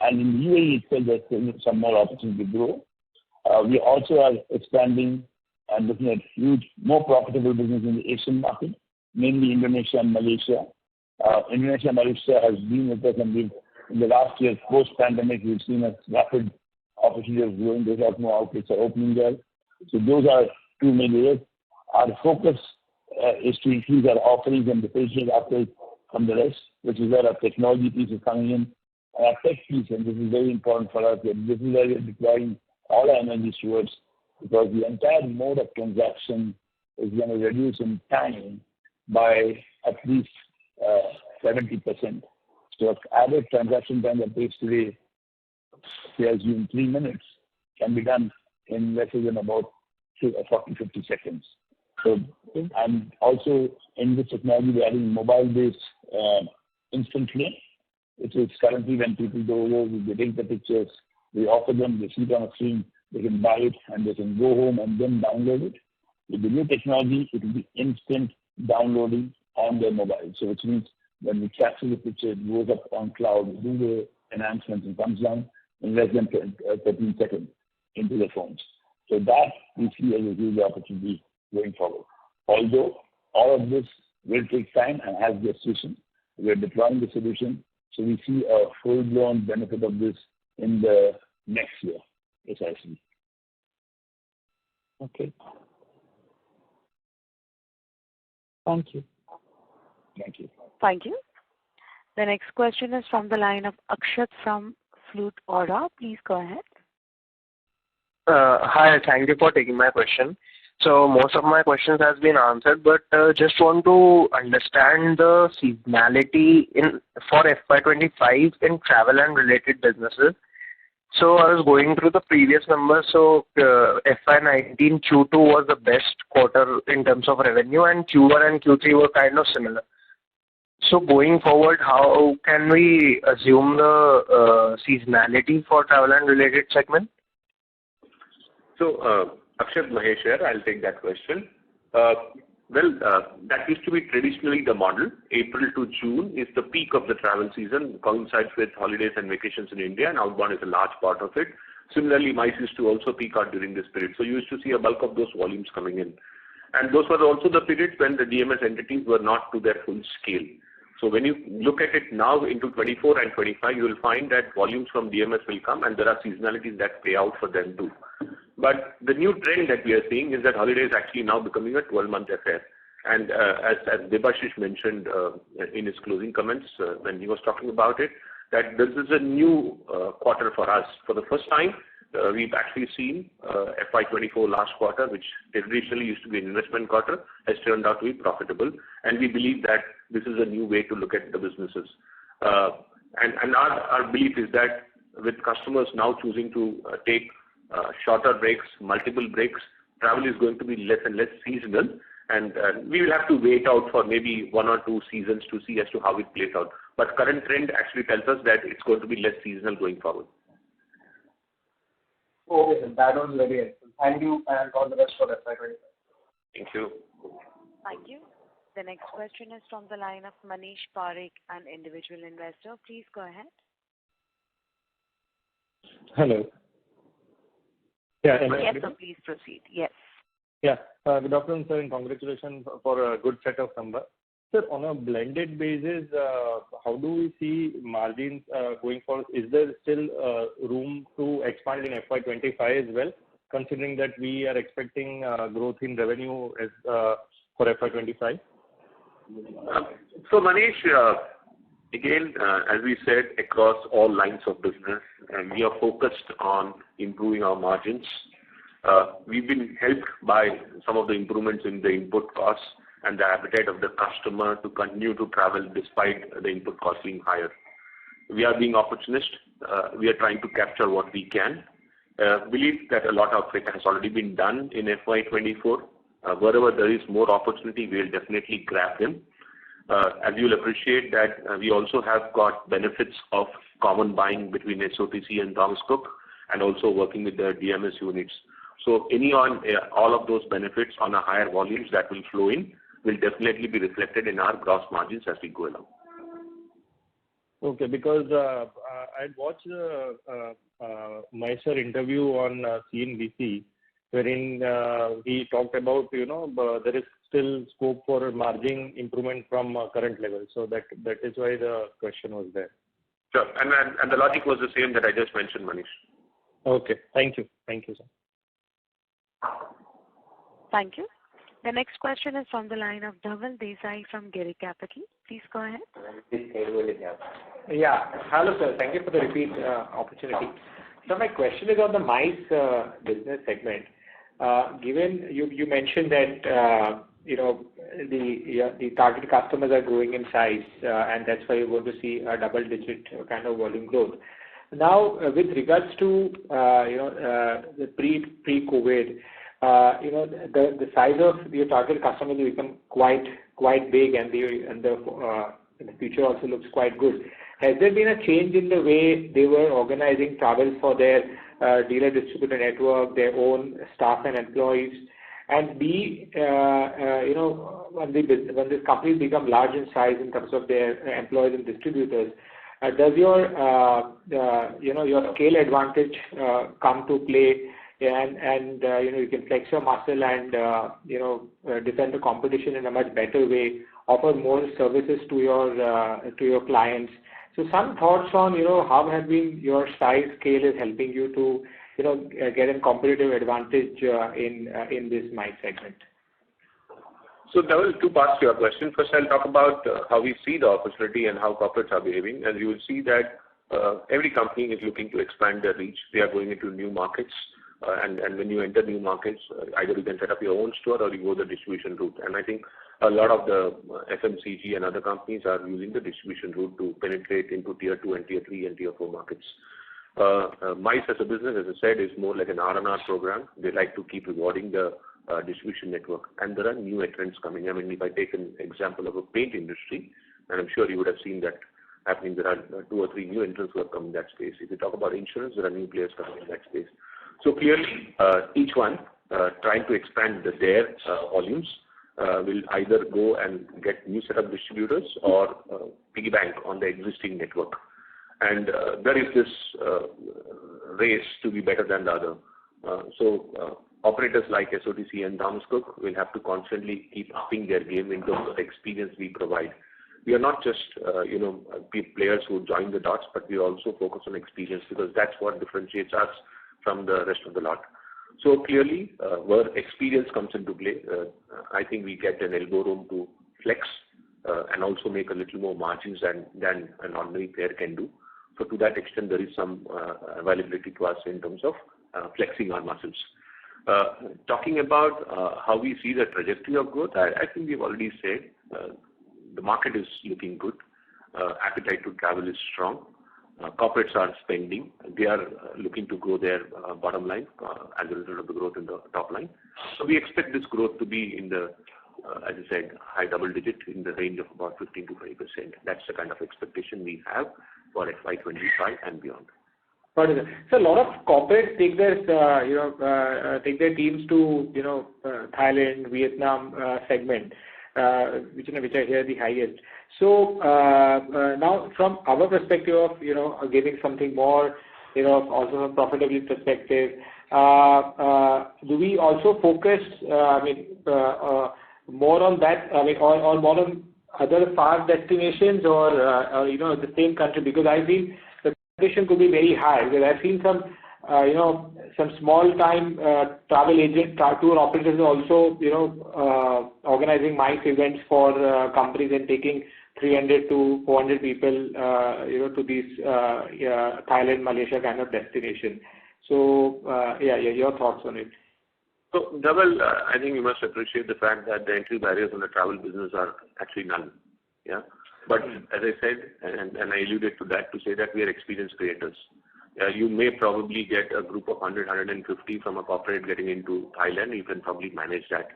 And in the UAE itself, there's some more opportunity to grow. We also are expanding and looking at more profitable business in the Asian market, mainly Indonesia and Malaysia. Indonesia and Malaysia has been with us, and in the last year, post-pandemic, we've seen a rapid opportunity of growing. There's a lot more outlets are opening there. So those are two main areas. Our focus is to increase our offerings and differentiate ourselves from the rest, which is where our technology piece is coming in. And our tech piece, and this is very important for us, this is where we're deploying all our energies towards, because the entire mode of transaction is going to reduce in time by at least 70%. So average transaction time that takes today, say assume 3 minutes, can be done in less than about 40-50 seconds. So, and also in this technology, we're adding mobile-based instant claim, which is currently when people go over, they take the pictures, we offer them, they see it on a screen, they can buy it, and they can go home and then download it. With the new technology, it will be instant downloading on their mobile. So which means when we capture the picture, it goes up on cloud, we do the enhancements, and comes down in less than 13 seconds into the phones. So that we see as a huge opportunity going forward. Although all of this will take time and has gestation, we are deploying the solution, so we see a full-blown benefit of this in the next year, precisely.
Okay. Thank you.
Thank you.
Thank you. The next question is from the line of Akshat from Flute Aura. Please go ahead.
Hi, thank you for taking my question. So most of my questions has been answered, but just want to understand the seasonality for FY25 in travel and related businesses. So I was going through the previous numbers. So FY19 Q2 was the best quarter in terms of revenue, and Q1 and Q3 were kind of similar. So going forward, how can we assume the seasonality for travel and related segment?
So Akshat, Mahesh here, I'll take that question. That used to be traditionally the model. April to June is the peak of the travel season, coincides with holidays and vacations in India, and outbound is a large part of it. Similarly, MICE used to also peak out during this period. So you used to see a bulk of those volumes coming in. And those were also the periods when the DMS entities were not to their full scale. So when you look at it now into 24 and 25, you will find that volumes from DMS will come, and there are seasonalities that play out for them too. But the new trend that we are seeing is that holiday is actually now becoming a 12-month affair. And as Debashish mentioned in his closing comments when he was talking about it, that this is a new quarter for us. For the first time, we've actually seen FY24 last quarter, which traditionally used to be an investment quarter, has turned out to be profitable. And we believe that this is a new way to look at the businesses. And our belief is that with customers now choosing to take shorter breaks, multiple breaks, travel is going to be less and less seasonal. And we will have to wait out for maybe 1 or 2 seasons to see as to how it plays out. But current trend actually tells us that it's going to be less seasonal going forward.
Okay, that was very helpful. Thank you, and all the best for FY25.
Thank you.
Thank you. The next question is from the line of Manish Parekh, an individual investor. Please go ahead.
Hello. Yeah,
yes, sir, please proceed. Yes.
Yeah. Good afternoon, sir, and congratulations for a good set of numbers. Sir, on a blended basis, how do we see margins going forward? Is there still room to expand in FY25 as well, considering that we are expecting growth in revenue as for FY25?
So Manish, again, as we said, across all lines of business, we are focused on improving our margins. We've been helped by some of the improvements in the input costs and the appetite of the customer to continue to travel despite the input costs being higher. We are being opportunist. We are trying to capture what we can. Believe that a lot of it has already been done in FY24. Wherever there is more opportunity, we'll definitely grab them. As you'll appreciate that we also have got benefits of common buying between SOTC and Thomas Cook and also working with the DMS units. So all of those benefits on a higher volumes that will flow in will definitely be reflected in our gross margins as we go along.
Okay, because I watched Mysore interview on CNBC, wherein he talked about, there is still scope for margin improvement from current levels. So that is why the question was there.
Sure, and the logic was the same that I just mentioned, Manish.
Okay, thank you. Thank you, sir.
Thank you. The next question is from the line of Dhaval Desai from Giri Capital. Please go ahead.
Yeah. Hello, sir. Thank you for the repeat opportunity. So my question is on the MICE business segment. Given you mentioned that the target customers are growing in size, and that's why you're going to see a double-digit kind of volume growth. Now, with regards to the pre-COVID, the size of your target customers will become quite big, and the future also looks quite good. Has there been a change in the way they were organizing travel for their dealer distributor network, their own staff and employees? And B, when these companies become large in size in terms of their employees and distributors, does your scale advantage come to play? And you can flex your muscle and defend the competition in a much better way, offer more services to your clients. So some thoughts on how have been your size scale is helping you to get a competitive advantage in this MICE segment.
So there were two parts to your question. First, I'll talk about how we see the opportunity and how corporates are behaving. And you will see that every company is looking to expand their reach. They are going into new markets. And when you enter new markets, either you can set up your own store or you go the distribution route. And I think a lot of the FMCG and other companies are using the distribution route to penetrate into tier 2 and tier 3 and tier 4 markets. MICE as a business, as I said, is more like an R&R program. They like to keep rewarding the distribution network. And there are new entrants coming. I mean, if I take an example of a paint industry, and I'm sure you would have seen that happening, there are 2 or 3 new entrants who have come in that space. If you talk about insurance, there are new players coming in that space. So clearly, each one trying to expand their volumes will either go and get new set of distributors or piggyback on the existing network. And there is this race to be better than the other. So operators like SOTC and Thomas Cook will have to constantly keep upping their game in terms of the experience we provide. We are not just players who join the dots, but we also focus on experience because that's what differentiates us from the rest of the lot. So clearly, where experience comes into play, I think we get an elbow room to flex and also make a little more margins than an ordinary player can do. So to that extent, there is some availability to us in terms of flexing our muscles. Talking about how we see the trajectory of growth, I think we've already said the market is looking good. Appetite to travel is strong. Corporates are spending. They are looking to grow their bottom line as a result of the growth in the top line. So we expect this growth to be in the, as I said, high double digit in the range of about 15 to 20%. That's the kind of expectation we have for FY25 and beyond.
So a lot of corporates take their teams to Thailand, Vietnam segment, which I hear the highest. So now from our perspective of giving something more, also from profitability perspective, do we also focus, more on that, or more on other far destinations or the same country? Because I think the competition could be very high. Because I've seen some some small time travel agent, tour operators are also, organizing MICE events for companies and taking 300 to 400 people, to these Thailand, Malaysia kind of destination. So, your thoughts on it.
So, Dhaval, I think you must appreciate the fact that the entry barriers in the travel business are actually none. Yeah. But as I said, and I alluded to that, to say that we are experience creators. You may probably get a group of 100, 150 from a corporate getting into Thailand. You can probably manage that.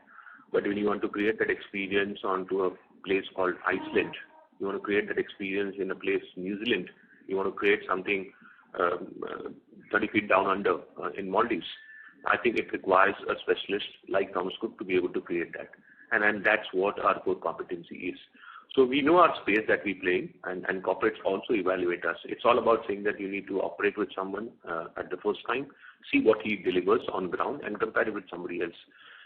But when you want to create that experience onto a place called Iceland, you want to create that experience in a place, New Zealand, you want to create something 30 feet down under in Maldives, I think it requires a specialist like Thomas Cook to be able to create that. And that's what our core competency is. So we know our space that we play in, and corporates also evaluate us. It's all about saying that you need to operate with someone at the first time, see what he delivers on ground, and compare it with somebody else.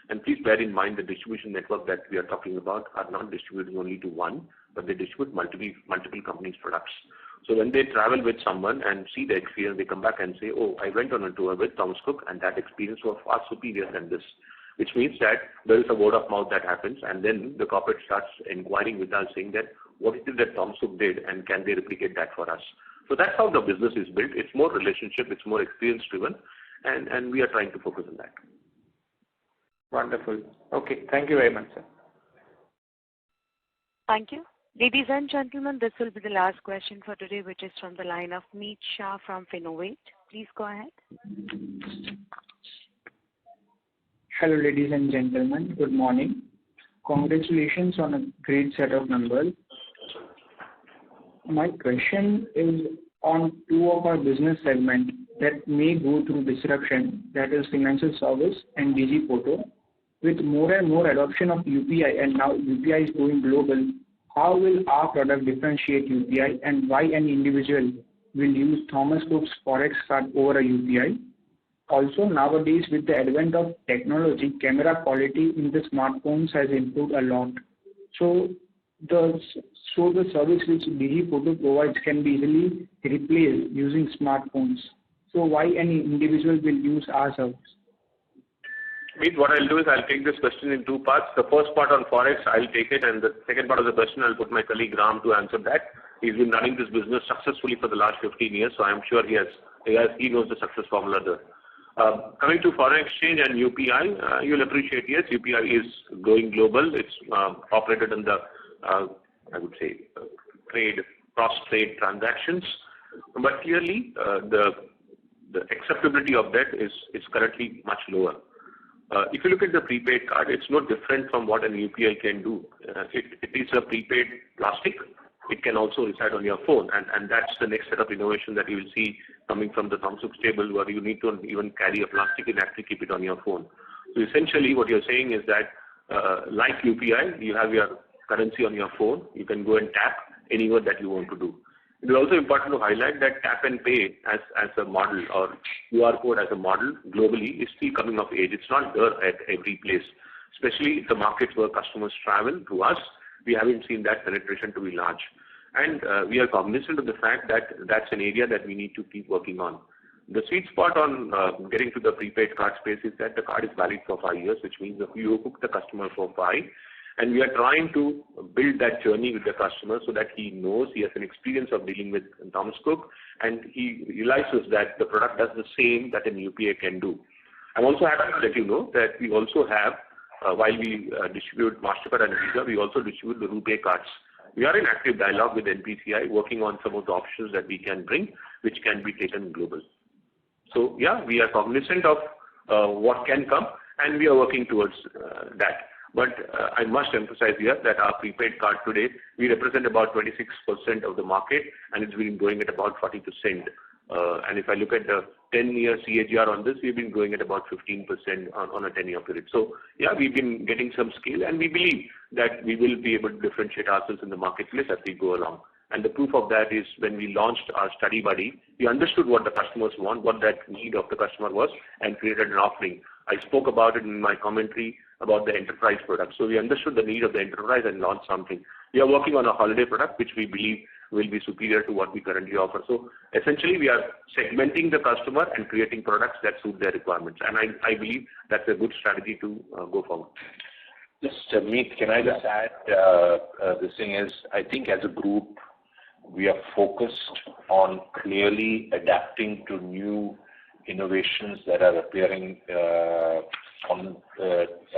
And please bear in mind the distribution network that we are talking about are not distributing only to one, but they distribute multiple companies' products. So when they travel with someone and see the experience, they come back and say, oh, I went on a tour with Thomas Cook and that experience was far superior than this. Which means that there is a word of mouth that happens, and then the corporate starts inquiring with us saying that what is it that Thomas Cook did and can they replicate that for us. So that's how the business is built. It's more relationship, it's more experience driven, and we are trying to focus on that.
Wonderful. Okay, thank you very much, sir.
Thank you. Ladies and gentlemen, this will be the last question for today, which is from the line of Meet Shah from Finovate. Please go ahead.
Hello, ladies and gentlemen. Good morning. Congratulations on a great set of numbers. My question is on two of our business segments that may go through disruption, that is financial service and Digi Photo. With more and more adoption of UPI and now UPI is going global, how will our product differentiate UPI and why an individual will use Thomas Cook's Forex card over a UPI? Also, nowadays, with the advent of technology, camera quality in the smartphones has improved a lot. So the service which Digi Photo provides can be easily replaced using smartphones. So why any individual will use our service?
Meet, what I'll do is I'll take this question in two parts. The first part on Forex, I'll take it, and the second part of the question, I'll put my colleague Ram to answer that. He's been running this business successfully for the last 15 years, so I'm sure he knows the success formula there. Coming to foreign exchange and UPI, you'll appreciate, yes, UPI is going global. It's operated in the, I would say, cross-trade transactions. But clearly, the acceptability of that is currently much lower. If you look at the prepaid card, it's no different from what an UPI can do. It is a prepaid plastic. It can also reside on your phone, and that's the next set of innovation that you will see coming from the Thomas Cook table, where you need to even carry a plastic and actually keep it on your phone. So essentially what you're saying is that like UPI, you have your currency on your phone, you can go and tap anywhere that you want to do. It is also important to highlight that tap and pay as a model or QR code as a model globally is still coming of age. It's not there at every place, especially the markets where customers travel to us. We haven't seen that penetration to be large. And we are cognizant of the fact that that's an area that we need to keep working on. The sweet spot on getting to the prepaid card space is that the card is valid for 5 years, which means that you hook the customer for 5. And we are trying to build that journey with the customer so that he knows he has an experience of dealing with Thomas Cook, and he realizes that the product does the same that an UPI can do. I'm also happy to let you know that we also have, while we distribute MasterCard and Visa, we also distribute the RuPay cards. We are in active dialogue with NPCI, working on some of the options that we can bring, which can be taken global. So yeah, we are cognizant of what can come, and we are working towards that. But I must emphasize here that our prepaid card today, we represent about 26% of the market, and it's been growing at about 40%. And if I look at the 10-year CAGR on this, we've been growing at about 15% on a 10-year period. So yeah, we've been getting some scale, and we believe that we will be able to differentiate ourselves in the marketplace as we go along. And the proof of that is when we launched our Study Buddy, we understood what the customers want, what that need of the customer was, and created an offering. I spoke about it in my commentary about the enterprise product. So we understood the need of the enterprise and launched something. We are working on a holiday product, which we believe will be superior to what we currently offer. So essentially, we are segmenting the customer and creating products that suit their requirements. And I believe that's a good strategy to go forward.
Just, Meet, can I just add, this thing is, I think as a group, we are focused on clearly adapting to new innovations that are appearing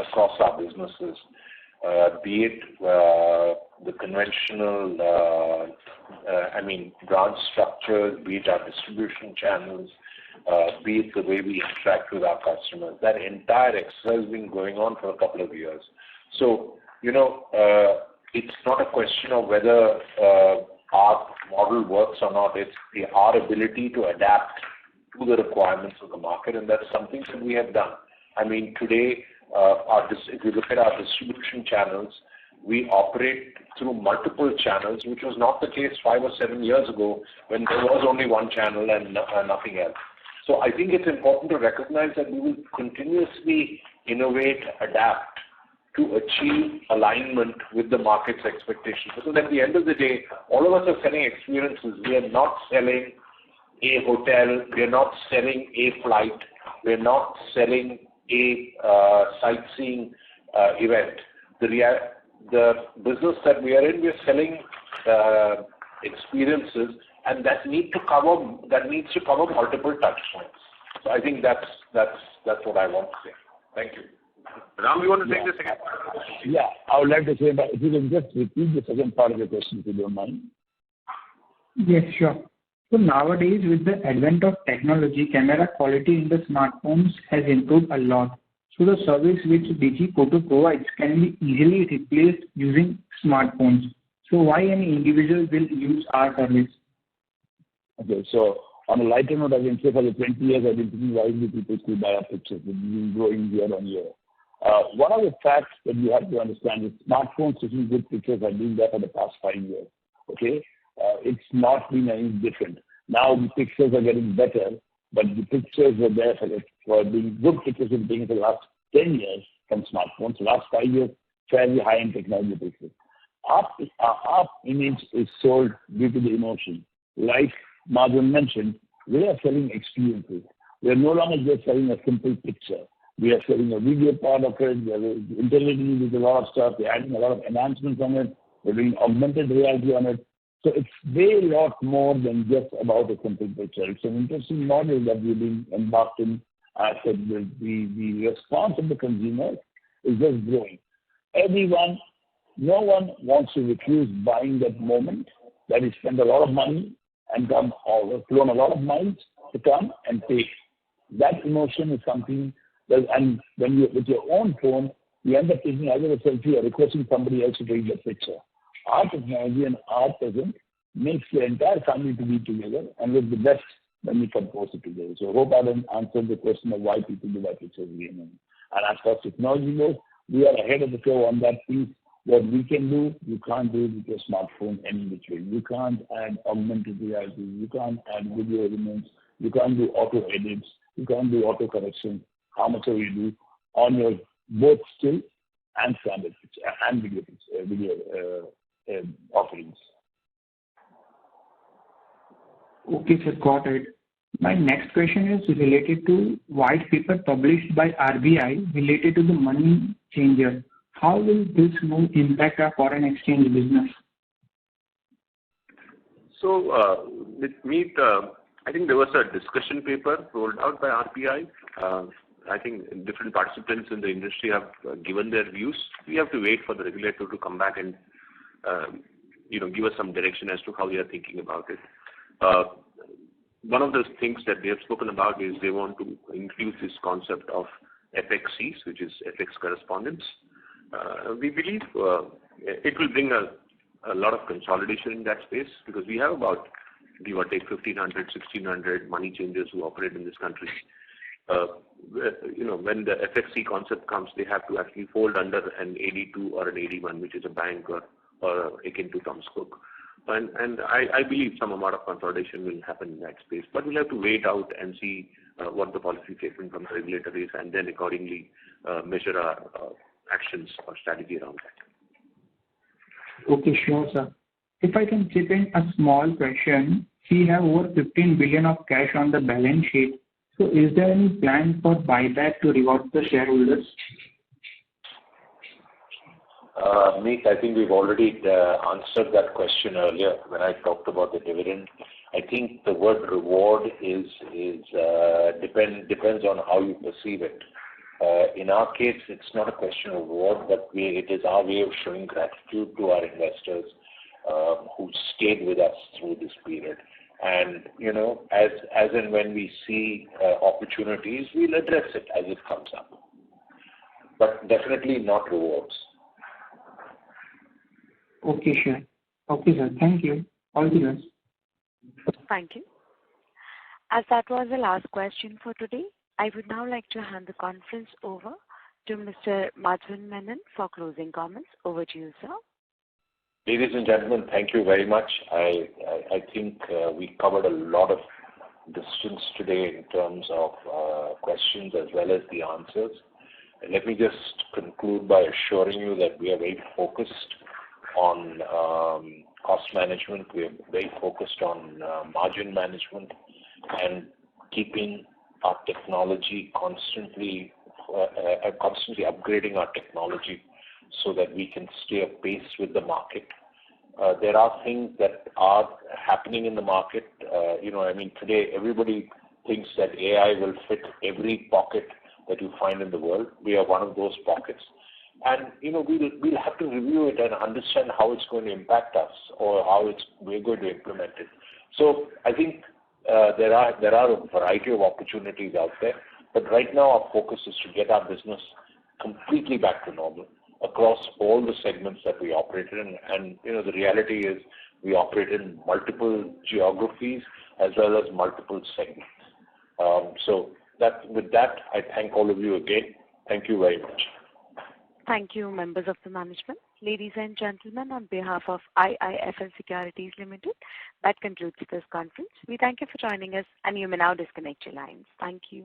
across our businesses, be it the conventional, branch structures, be it our distribution channels, be it the way we interact with our customers. That entire exercise has been going on for a couple of years. So, it's not a question of whether our model works or not. It's our ability to adapt to the requirements of the market, and that's something that we have done. I mean, today, if you look at our distribution channels, we operate through multiple channels, which was not the case 5 or 7 years ago when there was only one channel and nothing else. So I think it's important to recognize that we will continuously innovate, adapt to achieve alignment with the market's expectations. Because at the end of the day, all of us are selling experiences. We are not selling a hotel, we are not selling a flight, we are not selling a sightseeing event. The business that we are in, we are selling experiences, and that needs to cover multiple touch points. So I think that's what I want to say. Thank you.
Ram, you want to take the second part of the question?
Yeah, I would like to say, but if you can just repeat the second part of the question, if you don't mind.
Yes, sure. So nowadays, with the advent of technology, camera quality in the smartphones has improved a lot. So the service which Digi Photo provides can be easily replaced using smartphones. So why any individual will use our service?
Okay, so on a lighter note, I can say for the 20 years I've been thinking why do people still buy our pictures? It's been growing year on year. One of the facts that you have to understand is smartphones taking good pictures have been there for the past 5 years. Okay, it's not been any different. Now the pictures are getting better, but the pictures were there for being good pictures have been taken for the last 10 years from smartphones. The last 5 years, fairly high-end technology pictures. Our image is sold due to the emotion. Like Madhavan mentioned, we are selling experiences. We are no longer just selling a simple picture. We are selling a video part of it. We are integrating with a lot of stuff. We're adding a lot of enhancements on it. We're doing augmented reality on it. So it's way lot more than just about a simple picture. It's an interesting model that we've been embarked in. I said the response of the consumer is just growing. No one wants to refuse buying that moment that is spend a lot of money and come or flown a lot of miles to come and take. That emotion is something that, and when you with your own phone, you end up taking either a selfie or requesting somebody else to take the picture. Our technology and our presence makes the entire family to be together and look the best when we compose it together. So I hope I then answered the question of why people do buy pictures again. And as far as technology goes, we are ahead of the curve on that piece. What we can do, you can't do with your smartphone any which way. You can't add augmented reality. You can't add video elements. You can't do auto edits. You can't do auto correction. How much will you do on your both still and standard picture and video offerings?
Okay, sir, got it. My next question is related to white paper published by RBI related to the money changer. How will this move impact our foreign exchange business?
So, with Meet, I think there was a discussion paper rolled out by RBI. I think different participants in the industry have given their views. We have to wait for the regulator to come back and give us some direction as to how they are thinking about it. One of the things that they have spoken about is they want to introduce this concept of FXCs, which is FX correspondence. We believe it will bring a lot of consolidation in that space because we have about, give or take, 1,500, 1,600 money changers who operate in this country. When the FXC concept comes, they have to actually fold under an AD2 or an AD1, which is a bank or akin to Thomas Cook. And I believe some amount of consolidation will happen in that space. But we'll have to wait out and see what the policy statement from the regulator is and then accordingly measure our actions or strategy around that.
Okay, sure, sir. If I can chip in a small question, we have over 15 billion of cash on the balance sheet. So is there any plan for buyback to reward the shareholders?
Meet, I think we've already answered that question earlier when I talked about the dividend. I think the word reward depends on how you perceive it. In our case, it's not a question of reward, but it is our way of showing gratitude to our investors who stayed with us through this period. And as and when we see opportunities, we'll address it as it comes up. But definitely not rewards.
Okay, sure. Okay, sir. Thank you. All the best.
Thank you. As that was the last question for today, I would now like to hand the conference over to Mr. Madhavan Menon for closing comments. Over to you, sir.
Ladies and gentlemen, thank you very much. I think we covered a lot of distance today in terms of questions as well as the answers. And let me just conclude by assuring you that we are very focused on cost management. We are very focused on margin management and keeping our technology constantly upgrading our technology so that we can stay apace with the market. There are things that are happening in the market. Today everybody thinks that AI will fit every pocket that you find in the world. We are one of those pockets. And we'll have to review it and understand how it's going to impact us or how we're going to implement it. So I think there are a variety of opportunities out there, but right now our focus is to get our business completely back to normal across all the segments that we operate in. And the reality is we operate in multiple geographies as well as multiple segments. With that, I thank all of you again. Thank you very much.
Thank you, members of the management. Ladies and gentlemen, on behalf of IIFL Securities Limited, that concludes this conference. We thank you for joining us, and you may now disconnect your lines. Thank you.